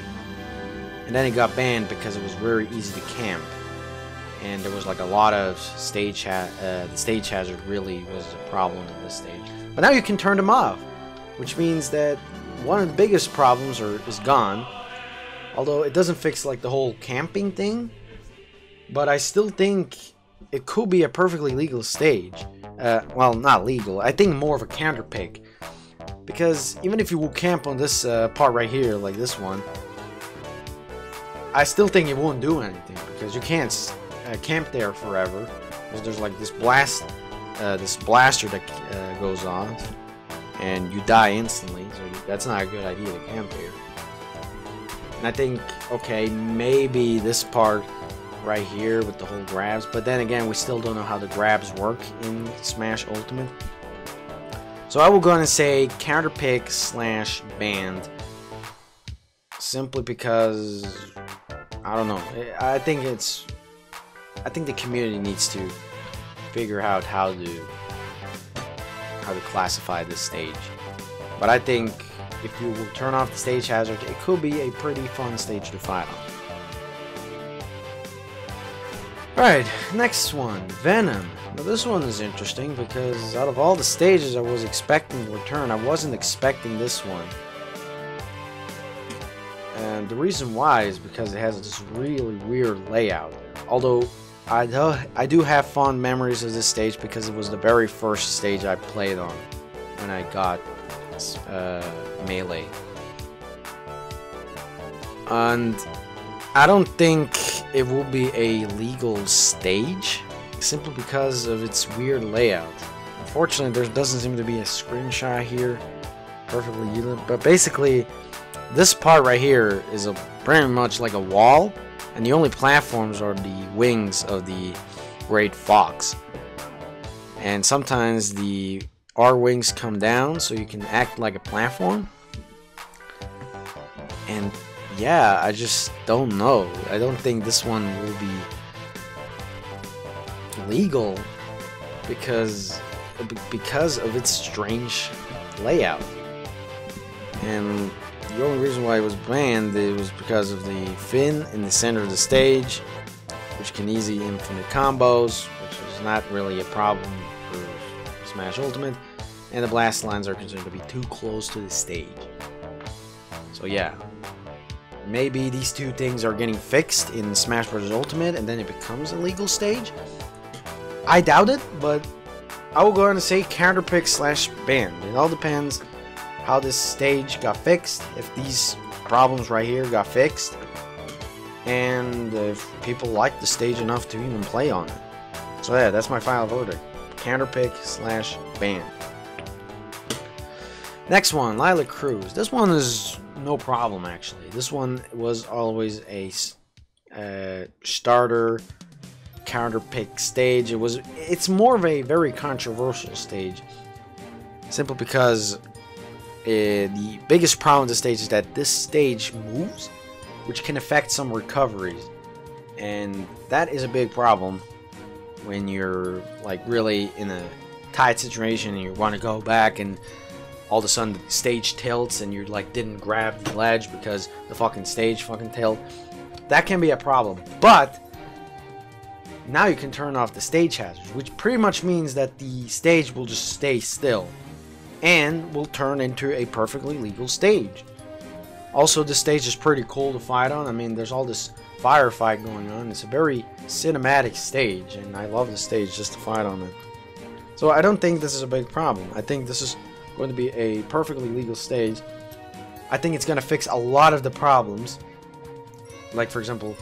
and then it got banned because it was very easy to camp. and there was like a lot of the stage hazard really was a problem in this stage. But now you can turn them off, which means that one of the biggest problems is gone. Although it doesn't fix like the whole camping thing, but I still think it could be a perfectly legal stage. Well, not legal. I think more of a counter pick, because even if you will camp on this part right here, like this one, I still think it won't do anything, because you can't camp there forever. There's like this blaster that goes on, and you die instantly. So that's not a good idea to camp here. And I think, okay, maybe this part right here with the whole grabs, but then again, we still don't know how the grabs work in Smash Ultimate. So I will go on and say counter pick / banned, simply because I don't know. I think the community needs to figure out how to classify this stage. But I think if you will turn off the stage hazard, it could be a pretty fun stage to fight on. Alright, next one, Venom. Now this one is interesting because out of all the stages I was expecting to return, I wasn't expecting this one. And the reason why is because it has this really weird layout. Although I do have fond memories of this stage because it was the very first stage I played on when I got Melee. And I don't think it will be a legal stage simply because of its weird layout. Unfortunately, there doesn't seem to be a screenshot here perfectly either, but basically this part right here is pretty much like a wall, and the only platforms are the wings of the Great Fox. And sometimes our wings come down so you can act like a platform. And yeah, I just don't know. I don't think this one will be legal because of its strange layout. And the only reason why it was banned was because of the fin in the center of the stage, which can easy infinite combos, which is not really a problem for Smash Ultimate, and the blast lines are considered to be too close to the stage. So yeah, maybe these two things are getting fixed in Smash Bros. Ultimate and then it becomes a legal stage. I doubt it, but I will go on and say counterpick / ban. It all depends how this stage got fixed, if these problems right here got fixed, and if people like the stage enough to even play on it. So yeah, that's my final verdict. Counterpick / ban. Next one, Lilac Cruise. This one is no problem actually. This one was always a starter counterpick stage. It's more of a very controversial stage, simply because the biggest problem with the stage is that this stage moves, which can affect some recoveries, and that is a big problem when you're like really in a tight situation and you want to go back and all of a sudden the stage tilts and you like didn't grab the ledge because the fucking stage fucking tilt. That can be a problem, but now you can turn off the stage hazards, which pretty much means that the stage will just stay still and will turn into a perfectly legal stage. Also, this stage is pretty cool to fight on. I mean, there's all this firefight going on. It's a very cinematic stage, and I love the stage just to fight on it. So I don't think this is a big problem. I think this is going to be a perfectly legal stage. I think it's going to fix a lot of the problems. Like, for example,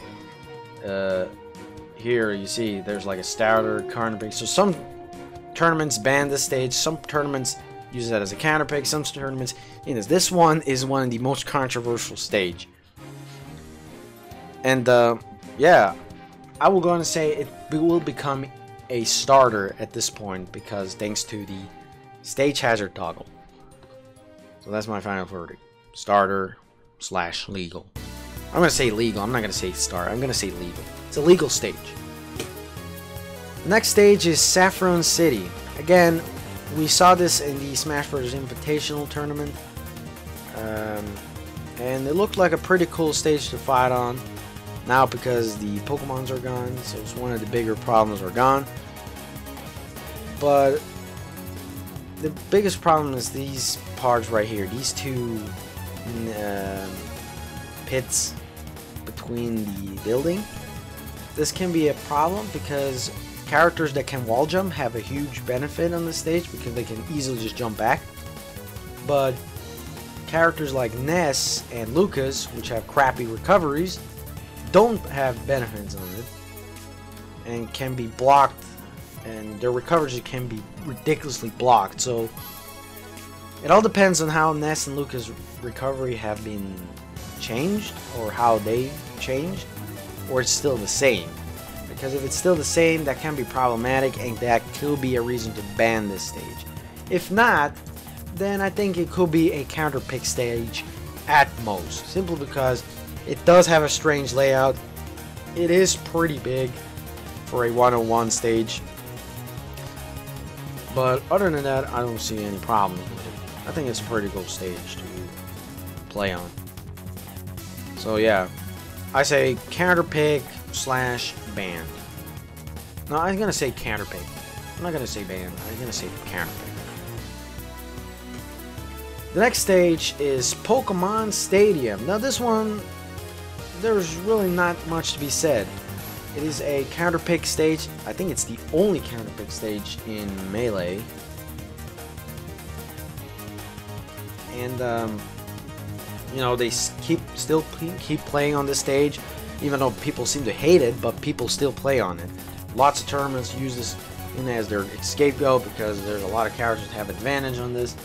here you see there's like a starter, counterpick. So some tournaments ban this stage, some tournaments use that as a counterpick, some tournaments, this one is one of the most controversial stage. And yeah, I will go on and say it will become a starter at this point because thanks to the stage hazard toggle. So that's my final verdict. Starter / legal. I'm going to say legal. I'm not going to say starter. I'm going to say legal. It's a legal stage. The next stage is Saffron City. Again, we saw this in the Smash Bros. Invitational tournament. And it looked like a pretty cool stage to fight on. Now because the Pokemons are gone, so it's one of the bigger problems are gone. But the biggest problem is these parts right here. These two pits between the building. This can be a problem because characters that can wall jump have a huge benefit on the stage because they can easily just jump back. But characters like Ness and Lucas, which have crappy recoveries, don't have benefits on it and can be blocked, and their recoveries can be ridiculously blocked. So it all depends on how Ness and Lucas' recovery have been changed, or how they changed, or it's still the same. Because if it's still the same, that can be problematic, and that could be a reason to ban this stage. If not, then I think it could be a counter pick stage at most, simply because it does have a strange layout. It is pretty big for a 101 stage, but other than that, I don't see any problems with it. I think it's a pretty cool stage to play on. So yeah, I say counter pick slash ban. No, I'm gonna say counter pick. I'm not gonna say ban. I'm gonna say counter pick. The next stage is Pokemon Stadium. Now this one, there's really not much to be said. It is a counter pick stage. I think it's the only counter pick stage in Melee. And you know, they still keep playing on this stage, even though people seem to hate it, but people still play on it. Lots of tournaments use this as their scapegoat because there's a lot of characters that have advantage on this.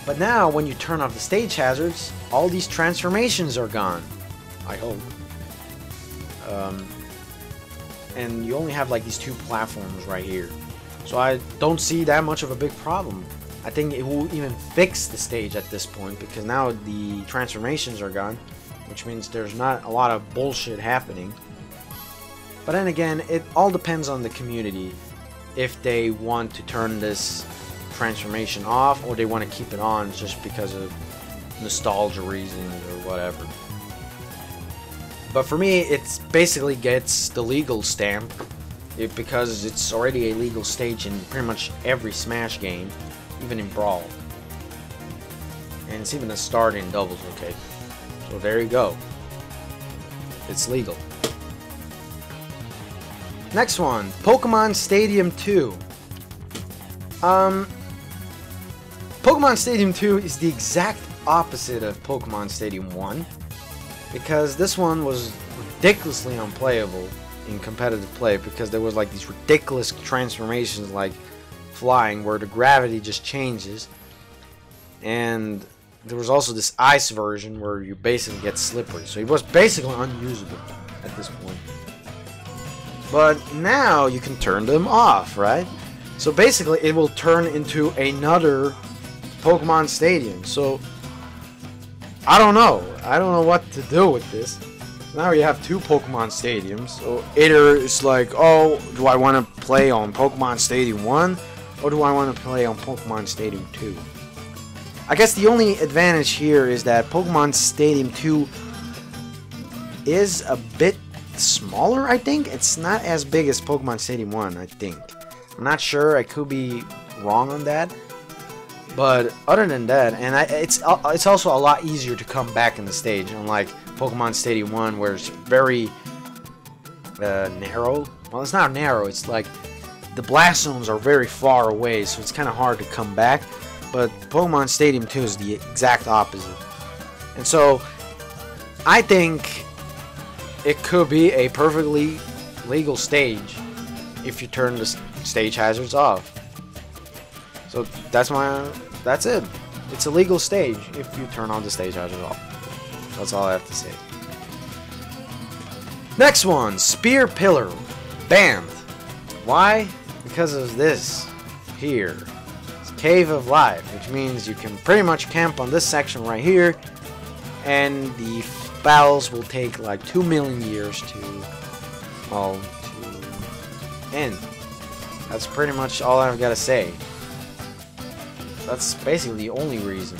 But now, when you turn off the stage hazards, all these transformations are gone. I hope. And you only have like these two platforms right here. So I don't see that much of a big problem. I think it will even fix the stage at this point, because now the transformations are gone, which means there's not a lot of bullshit happening. But then again, it all depends on the community if they want to turn this transformation off, or they want to keep it on just because of nostalgia reasons or whatever. But for me, it basically gets the legal stamp because it's already a legal stage in pretty much every Smash game, even in Brawl, and it's even a start in doubles. Okay, so there you go, it's legal. Next one, Pokemon Stadium 2. Pokemon Stadium 2 is the exact opposite of Pokemon Stadium 1, because this one was ridiculously unplayable in competitive play because there was like these ridiculous transformations like flying where the gravity just changes, and there was also this ice version where you basically get slippery, so it was basically unusable at this point. But now you can turn them off, right? So basically it will turn into another Pokemon Stadium. So I don't know what to do with this. Now you have two Pokemon Stadiums. So either it's like, oh, do I want to play on Pokemon Stadium 1 or do I want to play on Pokemon Stadium 2? I guess the only advantage here is that Pokemon Stadium 2 is a bit smaller, I think. It's not as big as Pokemon Stadium 1, I think. I'm not sure, I could be wrong on that. But other than that, and it's also a lot easier to come back in the stage, unlike Pokemon Stadium 1 where it's very narrow. Well, it's not narrow, it's like the blast zones are very far away, so it's kind of hard to come back. But Pokemon Stadium 2 is the exact opposite. And so I think it could be a perfectly legal stage if you turn the stage hazards off. So that's it. It's a legal stage if you turn on the stage hazards off. That's all I have to say. Next one, Spear Pillar, banned. Why? Because of this here. It's Cave of Life, which means you can pretty much camp on this section right here, and the battles will take like 2 million years to end. That's pretty much all I've got to say. That's basically the only reason.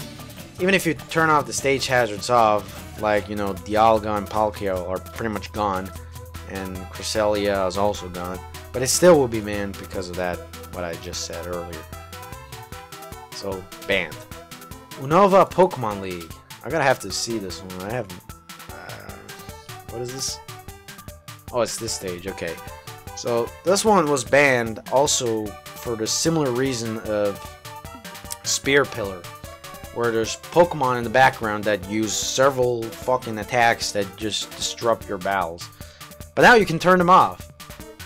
even if you turn off the stage hazards off, like, you know, Dialga and Palkia are pretty much gone, and Cresselia is also gone, but it still will be banned because of that, what I just said earlier. So, banned. Unova Pokemon League. I gotta have to see this one. I haven't. What is this? Oh, it's this stage. Okay. So, this one was banned also for the similar reason of Spear Pillar, where there's Pokemon in the background that use several fucking attacks that just disrupt your battles. But now you can turn them off,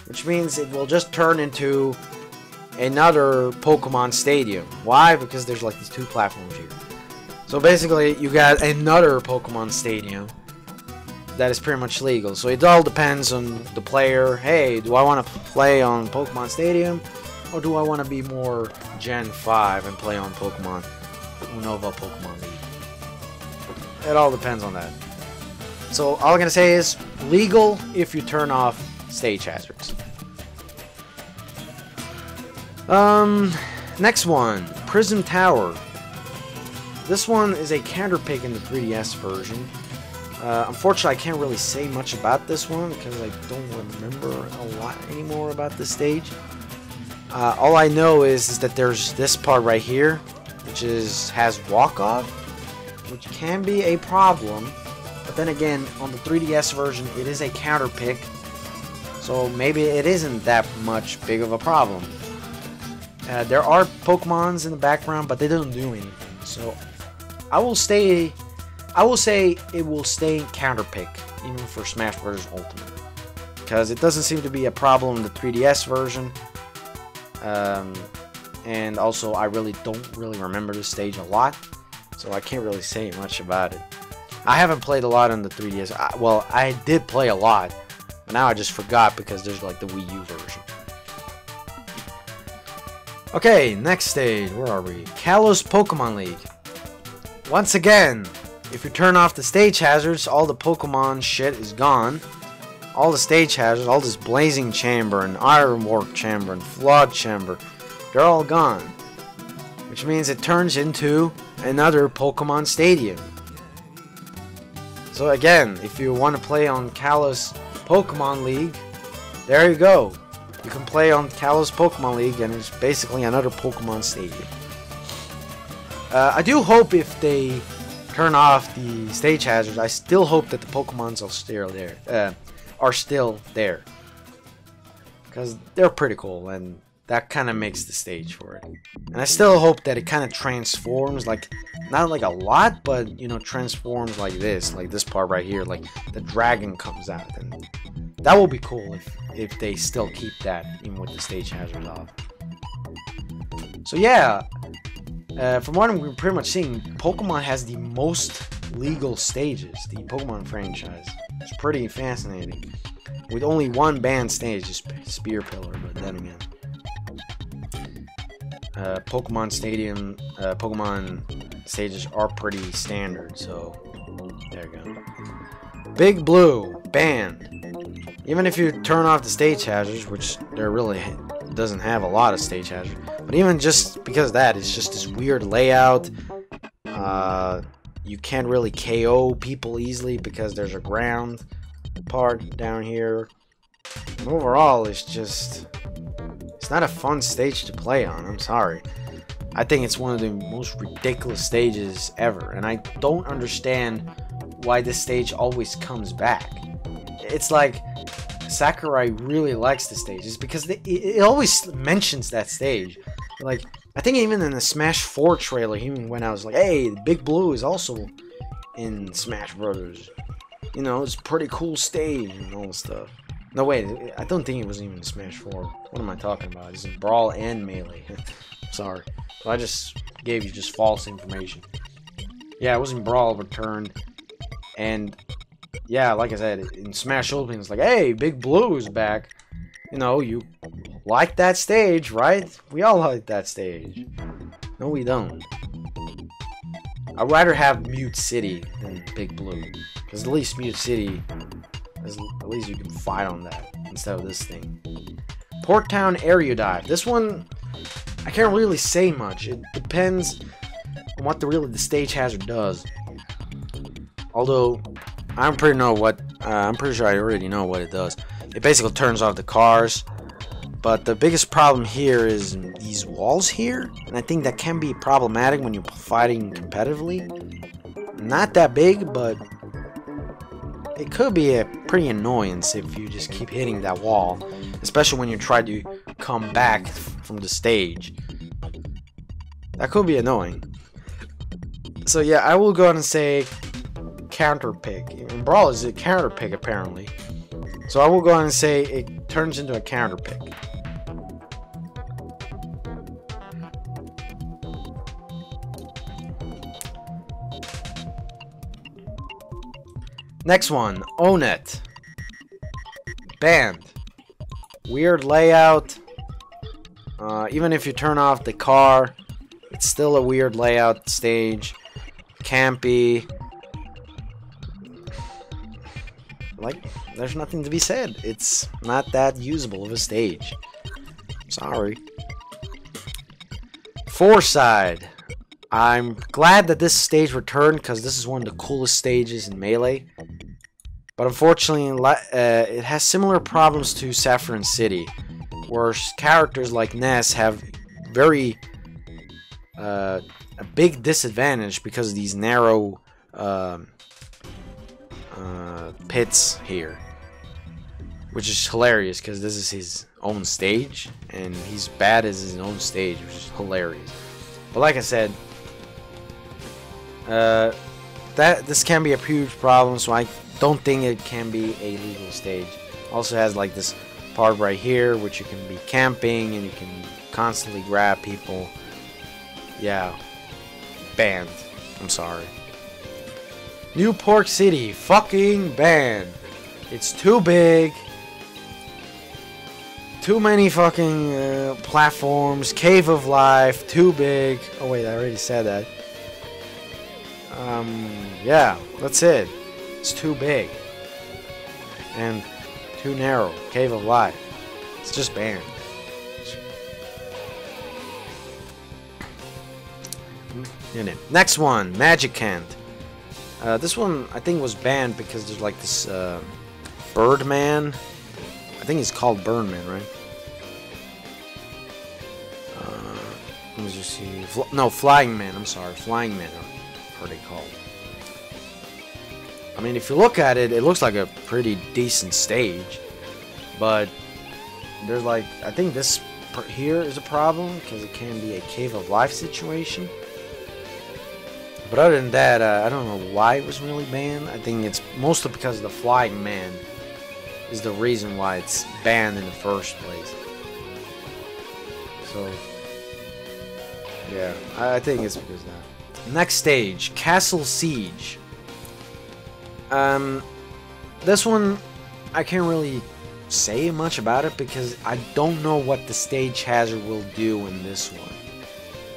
which means it will just turn into another Pokemon Stadium. Why? Because there's like these two platforms here. So basically, you got another Pokemon Stadium that is pretty much legal. So it all depends on the player. Hey, do I want to play on Pokemon Stadium, or do I want to be more Gen 5 and play on Pokemon Unova Pokemon League? It all depends on that. So all I'm gonna say is legal if you turn off stage hazards. Next one, Prism Tower. This one is a counterpick in the 3DS version. Unfortunately, I can't really say much about this one because I don't remember a lot anymore about this stage. All I know is that there's this part right here, which has walk-off, which can be a problem. But then again, on the 3DS version, it is a counterpick, so maybe it isn't that much big of a problem. There are Pokemons in the background, but they don't do anything. So I will say it will stay counterpick even for Smash Bros. Ultimate, because it doesn't seem to be a problem in the 3DS version. And also, I don't really remember this stage a lot, so I can't really say much about it. I haven't played a lot on the 3DS. Well, I did play a lot, but now I just forgot because there's like the Wii U version. Okay, next stage. Where are we? Kalos Pokemon League. Once again, if you turn off the stage hazards, all the Pokemon shit is gone. All the stage hazards, all this Blazing Chamber and Ironwork Chamber and Flood Chamber, they're all gone. Which means it turns into another Pokemon Stadium. So again, if you want to play on Kalos Pokemon League, there you go. You can play on Kalos Pokemon League, and it's basically another Pokemon Stadium. I do hope if they turn off the stage hazards, I still hope that the Pokemons are still there. Because they're pretty cool, and that kind of makes the stage for it. And I still hope that it kind of transforms, like, not like a lot, but, you know, transforms like this part right here, like the dragon comes out, and that will be cool if they still keep that, even with the stage hazards off. So yeah, from what I'm pretty much seeing, Pokemon has the most legal stages, the Pokemon franchise. It's pretty fascinating. With only one banned stage, just Spear Pillar, but then again. Pokemon Stadium, Pokemon stages are pretty standard, so there you go. Big Blue, banned. Even if you turn off the stage hazards, which there really doesn't have a lot of stage hazards, but even just because of that, it's just this weird layout. You can't really KO people easily because there's a ground part down here. And overall, it's not a fun stage to play on. I'm sorry. I think it's one of the most ridiculous stages ever, and I don't understand why this stage always comes back. It's like Sakurai really likes the stage. It's because it always mentions that stage. Like, I think even in the Smash 4 trailer, even when I was like, hey, Big Blue is also in Smash Brothers. You know, it's a pretty cool stage and all this stuff. No, wait, I don't think it was even in Smash 4. What am I talking about? It's in Brawl and Melee. Sorry. So I just gave you just false information. Yeah, it was in Brawl Returned. And, yeah, like I said, in Smash Ultimate, it's like, hey, Big Blue is back. You know, you like that stage, right? We all like that stage. No, we don't. I'd rather have Mute City than Big Blue. Because at least Mute City, at least you can fight on that instead of this thing. Port Town Area Dive. This one, I can't really say much. It depends on what really the stage hazard does. Although I'm pretty sure I already know what it does. It basically turns off the cars. But the biggest problem here is these walls here, and I think that can be problematic when you're fighting competitively. Not that big, but it could be a pretty annoyance if you just keep hitting that wall, especially when you try to come back from the stage. That could be annoying. So yeah, I will go ahead and say counter pick. In Brawl is a counter pick apparently. So I will go ahead and say it turns into a counter pick. Next one, Own It. Banned. Weird layout. Even if you turn off the car, it's still a weird layout stage. Campy. Like, there's nothing to be said. It's not that usable of a stage. Sorry. Fourside. I'm glad that this stage returned because this is one of the coolest stages in Melee. But unfortunately, it has similar problems to Saffron City, where characters like Ness have a big disadvantage because of these narrow pits here, which is hilarious because this is his own stage and he's bad as his own stage, which is hilarious. But like I said, this can be a huge problem, so I don't think it can be a legal stage. Also has like this part right here which you can be camping and you can constantly grab people. Yeah, banned. I'm sorry. New Pork City, fucking banned. It's too big. Too many fucking platforms. Cave of Life, too big. Oh wait, I already said that. Yeah, that's it. It's too big. And too narrow. Cave of Life. It's just banned. Next one, Magic Cant. This one I think was banned because there's like this Birdman. I think it's called Birdman, right? Let me just see. No, Flying Man. I'm sorry, Flying Man are they called? I mean, if you look at it, it looks like a pretty decent stage, but there's like, I think this here is a problem because it can be a Cave of Life situation. But other than that, I don't know why it was really banned. I think it's mostly because the Flying Man is the reason why it's banned in the first place. So, yeah, I think it's because of that. Next stage, Castle Siege. This one, I can't really say much about it because I don't know what the stage hazard will do in this one.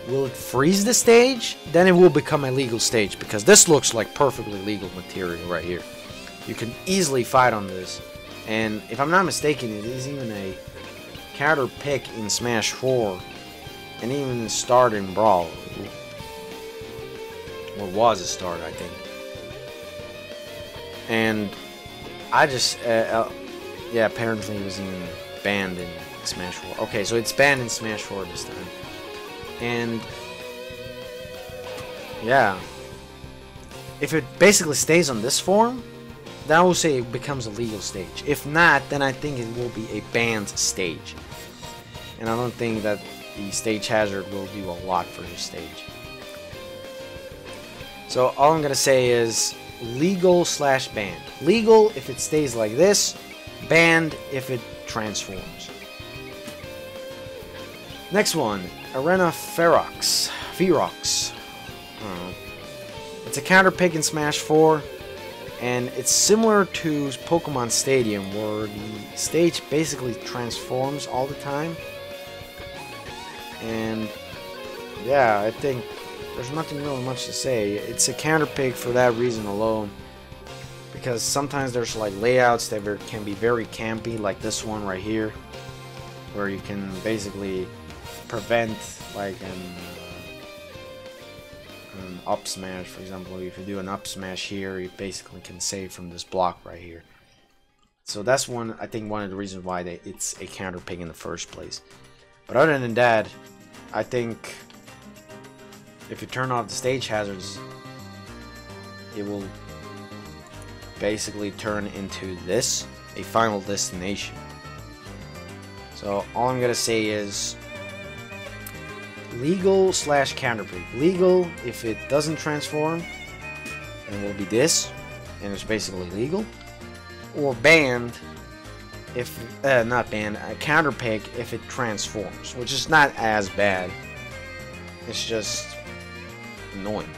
Will it freeze the stage? Then it will become a legal stage because this looks like perfectly legal material right here. You can easily fight on this. And if I'm not mistaken, it is even a counter pick in Smash 4 and even a start in Brawl. Or was a start, I think. And I just, yeah, apparently it was even banned in Smash 4. Okay, so it's banned in Smash 4 this time. And yeah, if it basically stays on this form, then I will say it becomes a legal stage. If not, then I think it will be a banned stage. And I don't think that the stage hazard will do a lot for this stage. So all I'm gonna say is legal / banned. Legal if it stays like this, banned if it transforms. Next one, Arena Ferox. It's a counter pick in Smash 4, and it's similar to Pokemon Stadium, where the stage basically transforms all the time. And yeah, I think there's nothing really much to say. It's a counter pick for that reason alone, because sometimes there's like layouts that can be very campy, like this one right here, where you can basically prevent like an an up smash, for example. If you do an up smash here, you basically can save from this block right here. So that's I think one of the reasons why it's a counter pick in the first place. But other than that, I think if you turn off the stage hazards, it will basically turn into this, a final destination. So all I'm gonna say is legal / counter pick. Legal if it doesn't transform, and it will be this, and it's basically legal. Or banned if not banned, a counter pick if it transforms, which is not as bad. It's just annoying.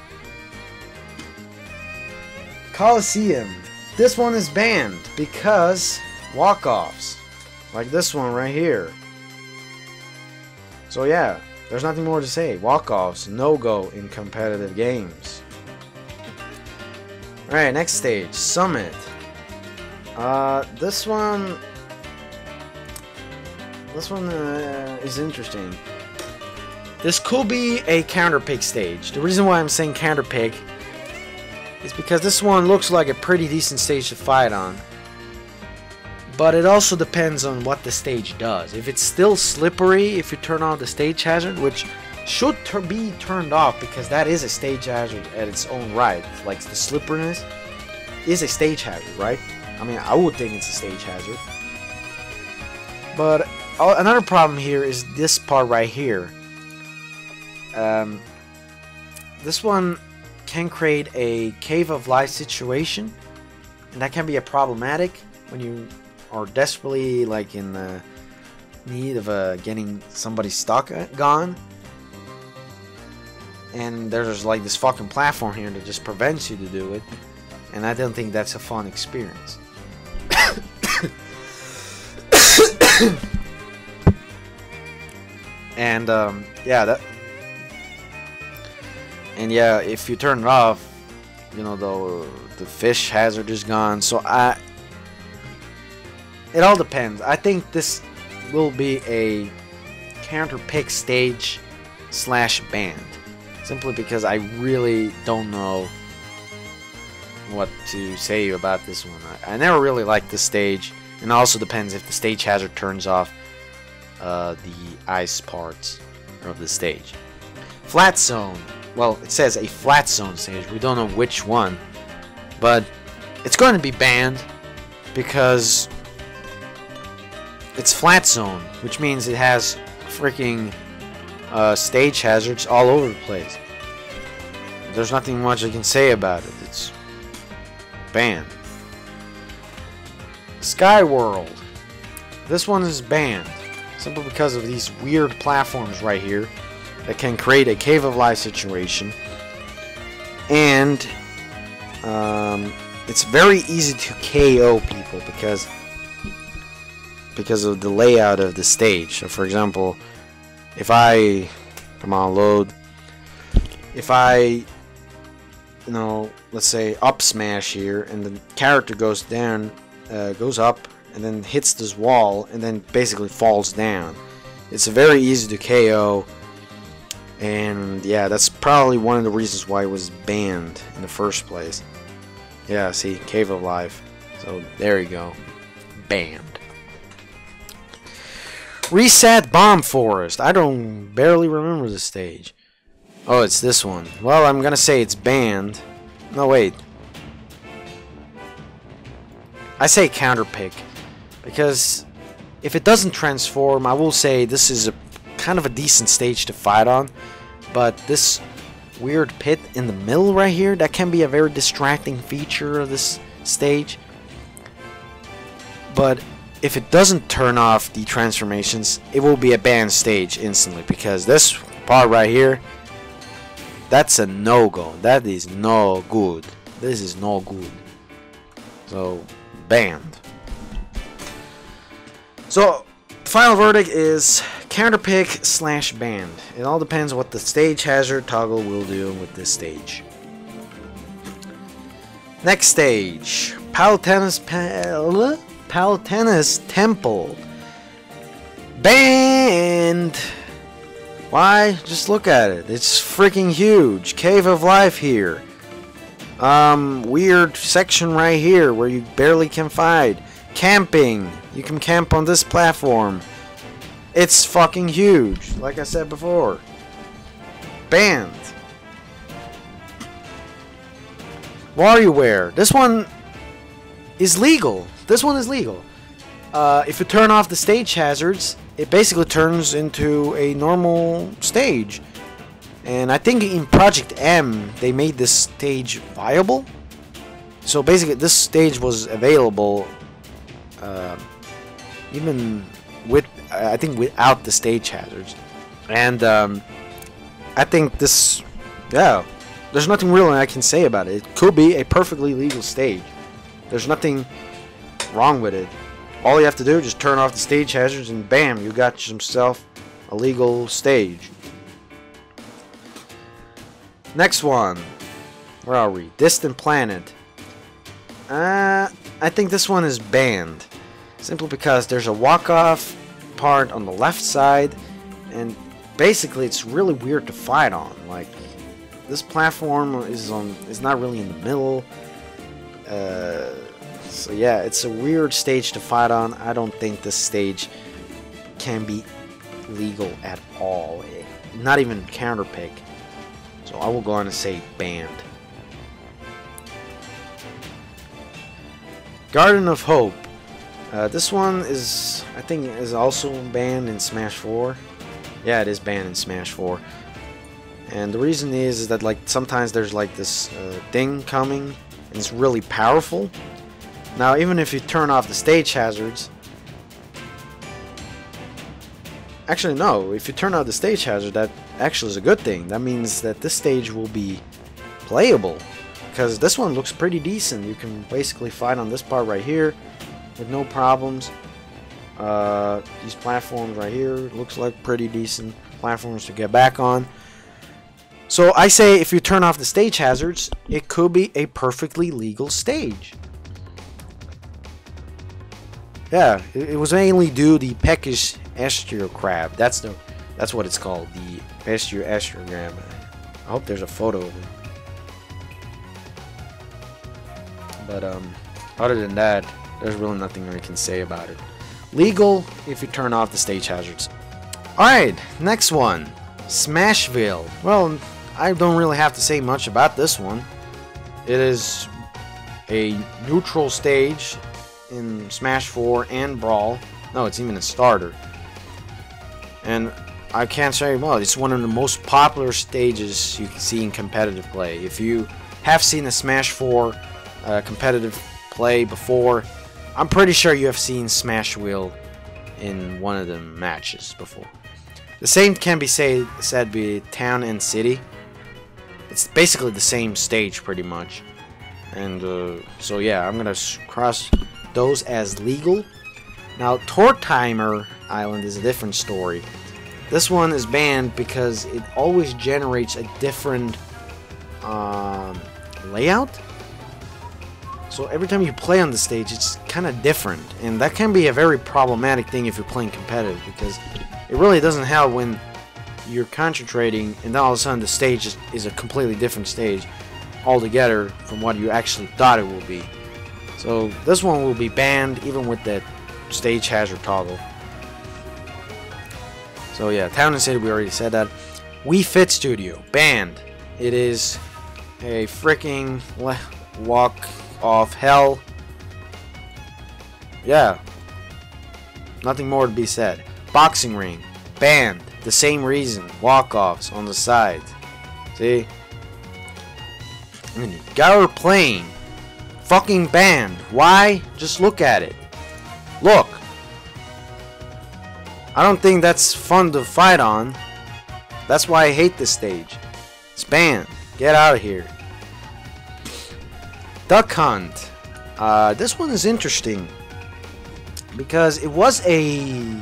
Coliseum. This one is banned because walk-offs, like this one right here. So yeah, there's nothing more to say. Walk-offs, no-go in competitive games. Alright, next stage, Summit. This one is interesting. This could be a counter pick stage. The reason why I'm saying counter pick is because this one looks like a pretty decent stage to fight on. But it also depends on what the stage does. If it's still slippery, if you turn on the stage hazard, which should be turned off because that is a stage hazard at its own right. Like the slipperiness is a stage hazard, right? I mean, I would think it's a stage hazard. But another problem here is this part right here. This one can create a cave of life situation, and that can be a problematic when you are desperately like in the need of getting somebody stuck gone. And there's like this fucking platform here that just prevents you to do it, and I don't think that's a fun experience. And yeah, if you turn it off, you know, the fish hazard is gone. So it all depends. I think this will be a counter pick stage / banned, simply because I really don't know what to say about this one. I never really liked this stage, and it also depends if the stage hazard turns off the ice parts of the stage. Flat zone. Well, it says a flat zone stage. We don't know which one, but it's going to be banned because it's flat zone, which means it has freaking stage hazards all over the place. There's nothing much I can say about it. It's banned. Sky World. This one is banned simply because of these weird platforms right here that can create a cave of life situation, and it's very easy to KO people because of the layout of the stage. So for example, if I load, if I, you know, let's say up smash here, and the character goes down, goes up, and then hits this wall, and then basically falls down, it's very easy to KO. And yeah, that's probably one of the reasons why it was banned in the first place. Yeah, see, Cave of Life. So there you go, banned. Reset Bomb Forest. I barely remember the stage. Oh, it's this one. Well, I'm gonna say it's banned. No, wait. I say counter pick because if it doesn't transform, I will say this is a kind of a decent stage to fight on, but this weird pit in the middle right here, that can be a very distracting feature of this stage. But if it doesn't turn off the transformations, it will be a banned stage instantly, because this part right here, that's a no-go. That is no good. This is no good. So banned. So final verdict is counter pick / banned. It all depends what the stage hazard toggle will do with this stage. Next stage, Palutena's Temple. Banned. Why? Just look at it. It's freaking huge. Cave of Life here. Weird section right here where you barely can fight. Camping. You can camp on this platform. It's fucking huge, like I said before. Banned. WarioWare. This one is legal. This one is legal. If you turn off the stage hazards, it basically turns into a normal stage. And I think in Project M, they made this stage viable. So basically, this stage was available even with, I think, without the stage hazards. And I think this, yeah, there's nothing really I can say about it. It could be a perfectly legal stage. There's nothing wrong with it. All you have to do is just turn off the stage hazards and bam, you got yourself a legal stage. Next one. Where are we? Distant Planet. I think this one is banned. Simply because there's a walk-off part on the left side, and basically it's really weird to fight on. Like, this platform is not really in the middle. So yeah, it's a weird stage to fight on. I don't think this stage can be legal at all. Not even counterpick. So I will go on and say banned. Garden of Hope. This one is, I think, is also banned in Smash 4. Yeah, it is banned in Smash 4. And the reason is that like sometimes there's like this thing coming, and it's really powerful. Now, even if you turn off the stage hazards, actually no, if you turn off the stage hazard, that actually is a good thing. That means that this stage will be playable, because this one looks pretty decent. You can basically fight on this part right here with no problems. These platforms right here looks like pretty decent platforms to get back on. So I say if you turn off the stage hazards, it could be a perfectly legal stage. Yeah, it was mainly due to the Peckish Astro Crab. That's what it's called, the Peckish Astro Crab. I hope there's a photo of it. But other than that, there's really nothing I can say about it. Legal if you turn off the stage hazards. Alright, next one. Smashville. Well, I don't really have to say much about this one. It is a neutral stage in Smash 4 and Brawl. No, it's even a starter. And I can't say, well, it's one of the most popular stages you can see in competitive play. If you have seen a Smash 4 competitive play before, I'm pretty sure you have seen Smashville in one of the matches before. The same can be said with Town and City. It's basically the same stage pretty much. And so yeah, I'm gonna cross those as legal. Now, Tortimer Island is a different story. This one is banned because it always generates a different layout. So every time you play on the stage, it's kind of different, and that can be a very problematic thing if you're playing competitive, because it really doesn't help when you're concentrating and then all of a sudden the stage is a completely different stage altogether from what you actually thought it will be. So this one will be banned even with that stage hazard toggle. So yeah, Town and City, we already said that. Wii Fit Studio, banned. It is a freaking walk of hell. Yeah, nothing more to be said. Boxing ring, banned. The same reason, walk-offs on the side. See? And Gower Plane, fucking banned. Why? Just look at it. Look. I don't think that's fun to fight on. That's why I hate this stage. It's banned. Get out of here. Duck Hunt. This one is interesting because it was a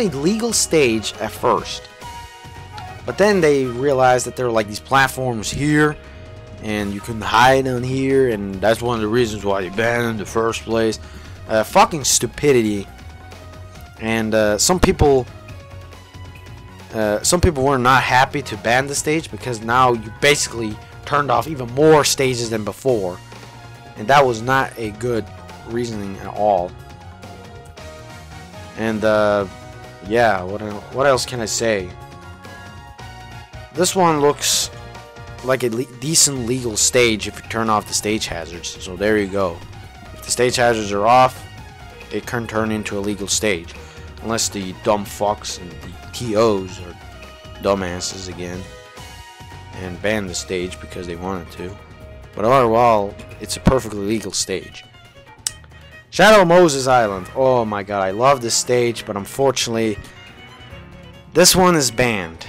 legal stage at first, but then they realized that there were like these platforms here, and you couldn't hide on here, and that's one of the reasons why they banned it in the first place. Fucking stupidity. And some people some people were not happy to ban the stage because now you basically turned off even more stages than before, and that was not a good reasoning at all. And yeah, what else can I say? This one looks like a decent legal stage if you turn off the stage hazards. So there you go. If the stage hazards are off, it can turn into a legal stage, unless the dumb fucks and the TOs are dumbasses again and ban the stage because they wanted to. But overall, it's a perfectly legal stage. Shadow Moses Island. Oh my god, I love this stage, but unfortunately this one is banned.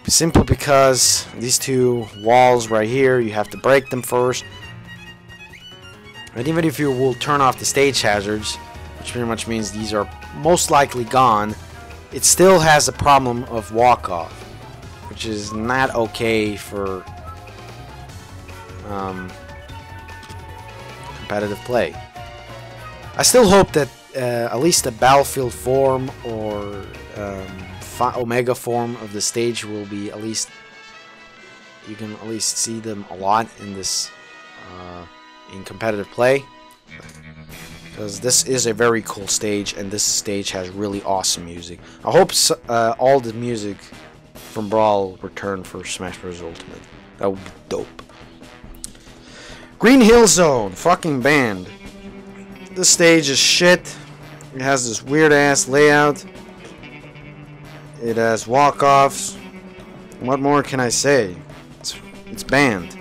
Simply because these two walls right here, you have to break them first. And even if you will turn off the stage hazards, which pretty much means these are most likely gone, it still has a problem of walk-off, which is not okay for competitive play. I still hope that at least the battlefield form or Omega form of the stage will be at least, you can at least see them a lot in this in competitive play, because this is a very cool stage and this stage has really awesome music. I hope all the music from Brawl return for Smash Bros. Ultimate. That would be dope. Green Hill Zone, fucking banned. This stage is shit. It has this weird ass layout. It has walk-offs. What more can I say? It's banned.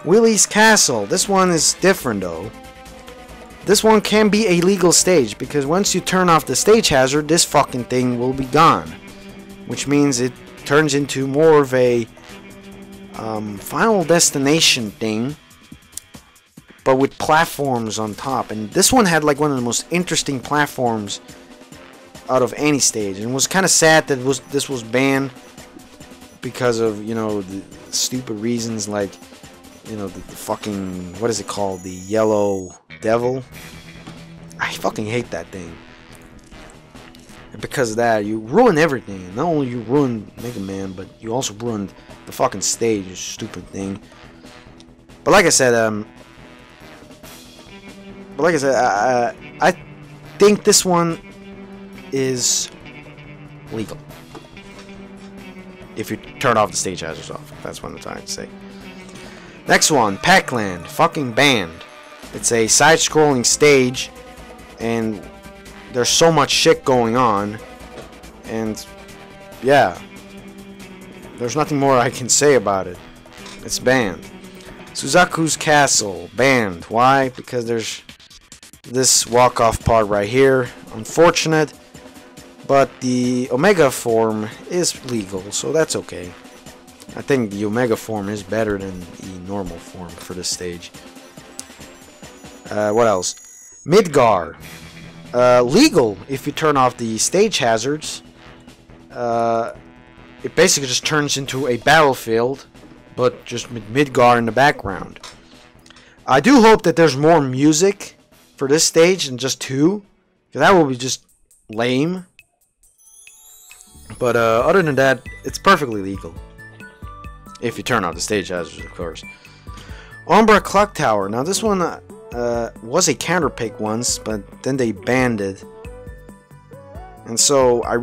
Willy's Castle. This one is different though. This one can be a legal stage because once you turn off the stage hazard, this fucking thing will be gone. Which means it turns into more of a Final Destination thing, but with platforms on top. And this one had like one of the most interesting platforms out of any stage, and it was kind of sad that this was banned because of, you know, the stupid reasons, like, you know, the fucking, what is it called, the Yellow Devil. I fucking hate that thing, and because of that you ruin everything. And not only you ruined Mega Man, but you also ruined the fucking stage, you stupid thing. But like I said, I think this one is legal if you turn off the stage hazards off. That's what I'm trying to say. Next one, Pac-Land, fucking banned. It's a side-scrolling stage, and there's so much shit going on, and yeah, there's nothing more I can say about it. It's banned. Suzaku's Castle, banned. Why? Because there's this walk-off part right here. Unfortunate. But the Omega form is legal, so that's okay. I think the Omega form is better than the normal form for this stage. What else? Midgar. Legal if you turn off the stage hazards. It basically just turns into a battlefield, but just with Midgar in the background. I do hope that there's more music for this stage than just two, because that will be just lame. But other than that, it's perfectly legal. If you turn off the stage hazards, of course. Umbra Clock Tower. Now this one was a counter pick once, but then they banned it. And so I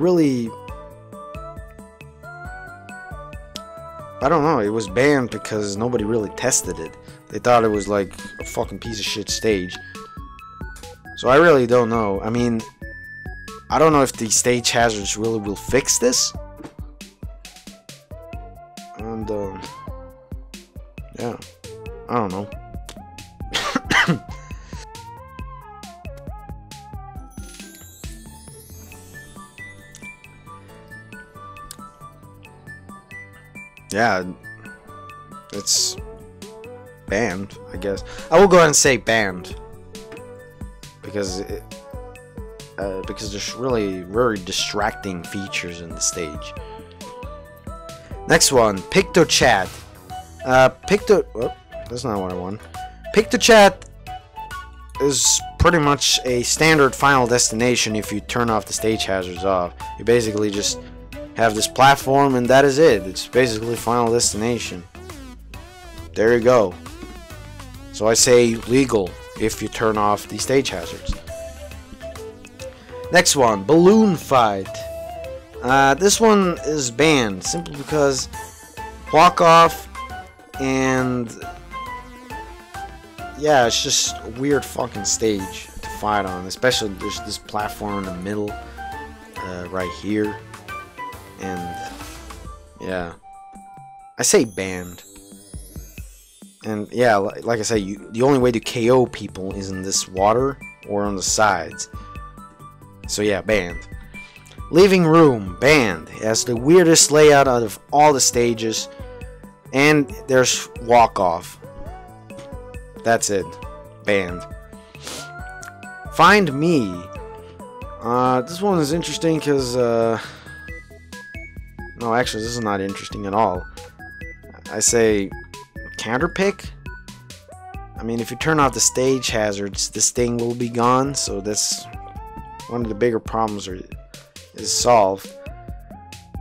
don't know, it was banned because nobody really tested it. They thought it was like a fucking piece of shit stage. So I really don't know. I mean, I don't know if the stage hazards really will fix this. And, yeah, I don't know. Yeah, it's banned, I guess. I will go ahead and say banned, because there's really very distracting features in the stage. Next one, PictoChat. Oh, that's not what I want. PictoChat is pretty much a standard final destination if you turn off the stage hazards off. You basically just have this platform and that is it. It's basically final destination. There you go. So I say legal if you turn off the stage hazards. Next one, balloon fight. This one is banned simply because walk off and yeah, it's just a weird fucking stage to fight on. Especially there's this platform in the middle, right here, and yeah, I say banned. And yeah, like I said, the only way to KO people is in this water or on the sides. So yeah, banned. Living room, banned. It has the weirdest layout out of all the stages, and there's walk off. That's it. Banned. Find me. This one is interesting because no, actually this is not interesting at all. I say counterpick. I mean, if you turn off the stage hazards, this thing will be gone, so that's one of the bigger problems is solved.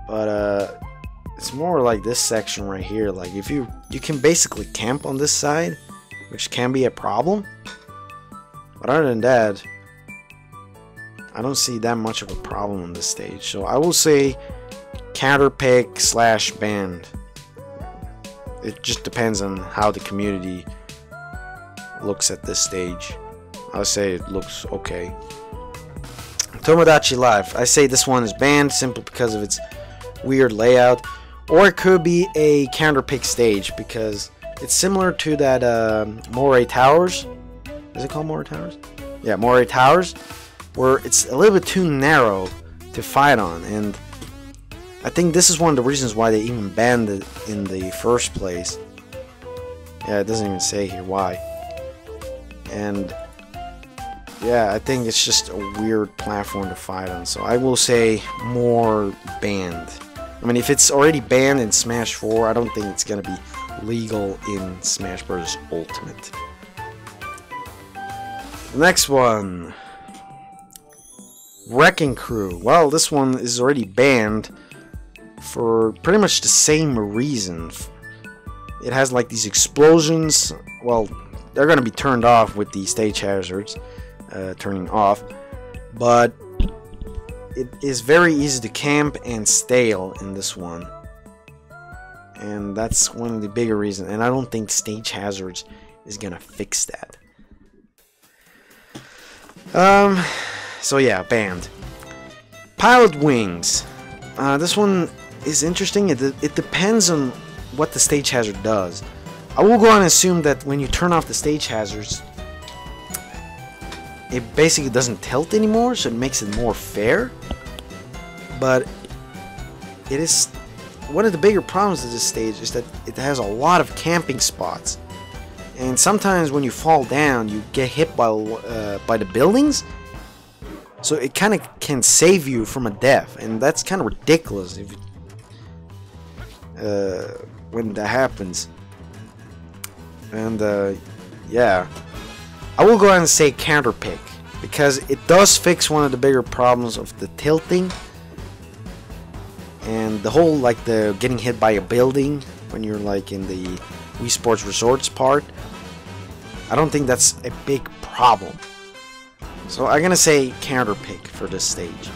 But it's more like this section right here. Like if you can basically camp on this side, which can be a problem, but other than that, I don't see that much of a problem on this stage. So I will say counterpick / banned. It just depends on how the community looks at this stage. I would say it looks okay. Tomodachi Life. I say this one is banned simply because of its weird layout, or it could be a counterpick stage because it's similar to that Moray Towers. Is it called Moray Towers? Yeah, Moray Towers, where it's a little bit too narrow to fight on, and I think this is one of the reasons why they even banned it in the first place. Yeah, it doesn't even say here why. And yeah, I think it's just a weird platform to fight on, so I will say more banned. I mean, if it's already banned in Smash 4, I don't think it's gonna be legal in Smash Bros. Ultimate. Next one, Wrecking Crew. Well, this one is already banned for pretty much the same reason. It has like these explosions. Well, they're gonna be turned off with the stage hazards turning off, but it is very easy to camp and stale in this one. And that's one of the bigger reasons, and I don't think stage hazards is gonna fix that. So yeah, banned. Pilot Wings. This one is interesting. It depends on what the stage hazard does. I will go on and assume that when you turn off the stage hazards, it basically doesn't tilt anymore, so it makes it more fair. But it is one of the bigger problems of this stage is that it has a lot of camping spots, and sometimes when you fall down, you get hit by the buildings. So it kind of can save you from a death, and that's kind of ridiculous if when that happens. And yeah, I will go ahead and say counterpick because it does fix one of the bigger problems of the tilting. And the whole, like, the getting hit by a building when you're like in the Wii Sports Resorts part, I don't think that's a big problem. So I'm gonna say counterpick for this stage.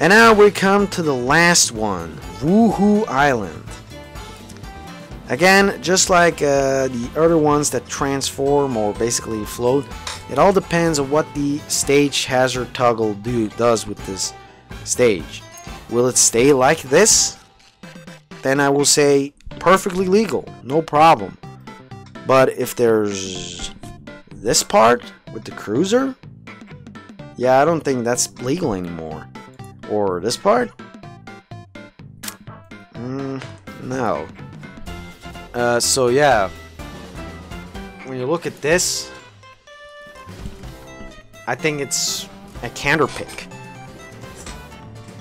And now we come to the last one, Woohoo Island. Again, just like the other ones that transform or basically float, it all depends on what the stage hazard toggle does with this stage. Will it stay like this? Then I will say perfectly legal, no problem. But if there's this part with the cruiser, yeah, I don't think that's legal anymore. Or this part? No. So yeah, when you look at this, I think it's a counterpick.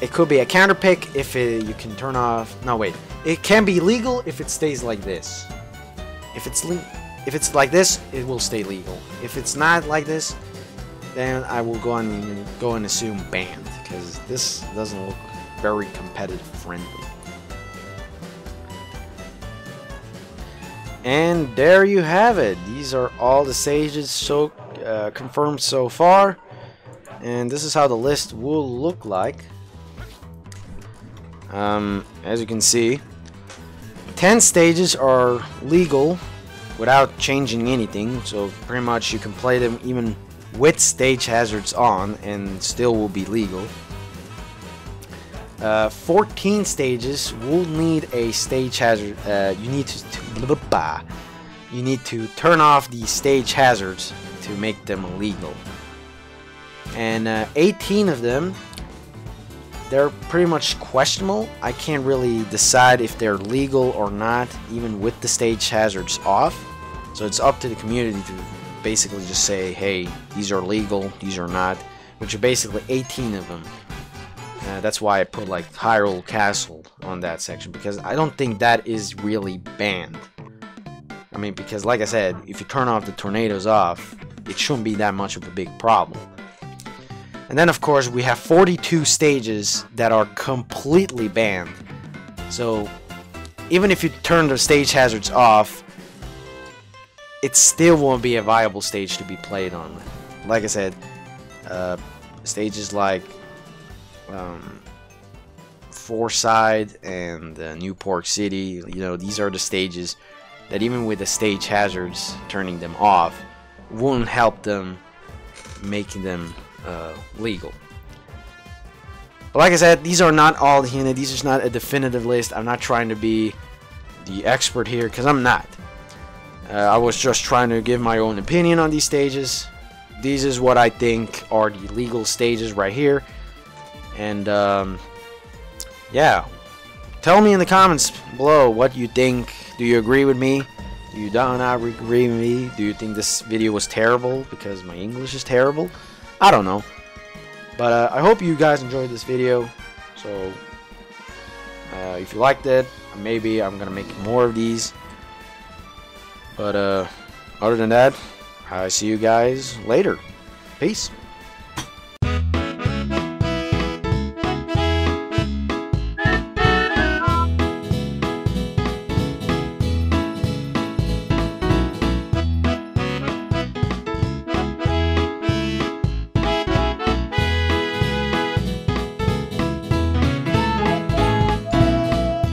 It could be a counterpick if you can turn off. No, wait. It can be legal if it stays like this. If it's if it's like this, it will stay legal. If it's not like this, then I will go and assume banned, because this doesn't look very competitive friendly. And there you have it. These are all the stages confirmed so far, and this is how the list will look like. As you can see, 10 stages are legal without changing anything, so pretty much you can play them even with stage hazards on and still will be legal. 14 stages will need a stage hazard. You need to turn off the stage hazards to make them illegal. And 18 of them, they're pretty much questionable. I can't really decide if they're legal or not, even with the stage hazards off. So it's up to the community to basically just say, hey, these are legal, these are not, which are basically 18 of them. That's why I put like Hyrule Castle on that section, because I don't think that is really banned. I mean, because like I said, if you turn off the tornadoes off, it shouldn't be that much of a big problem. And then of course we have 42 stages that are completely banned. So even if you turn the stage hazards off, it still won't be a viable stage to be played on. Like I said, stages like Forside and Newport City, you know, these are the stages that even with the stage hazards, turning them off won't help them making them legal. But like I said, these are not all, you know, these is not a definitive list. I'm not trying to be the expert here, because I'm not. I was just trying to give my own opinion on these stages. These is what I think are the legal stages right here. And yeah, tell me in the comments below what you think. Do you agree with me? Do you not agree with me? Do you think this video was terrible because my English is terrible? I don't know. But I hope you guys enjoyed this video. So if you liked it, maybe I'm gonna make more of these. But other than that, I see you guys later. Peace.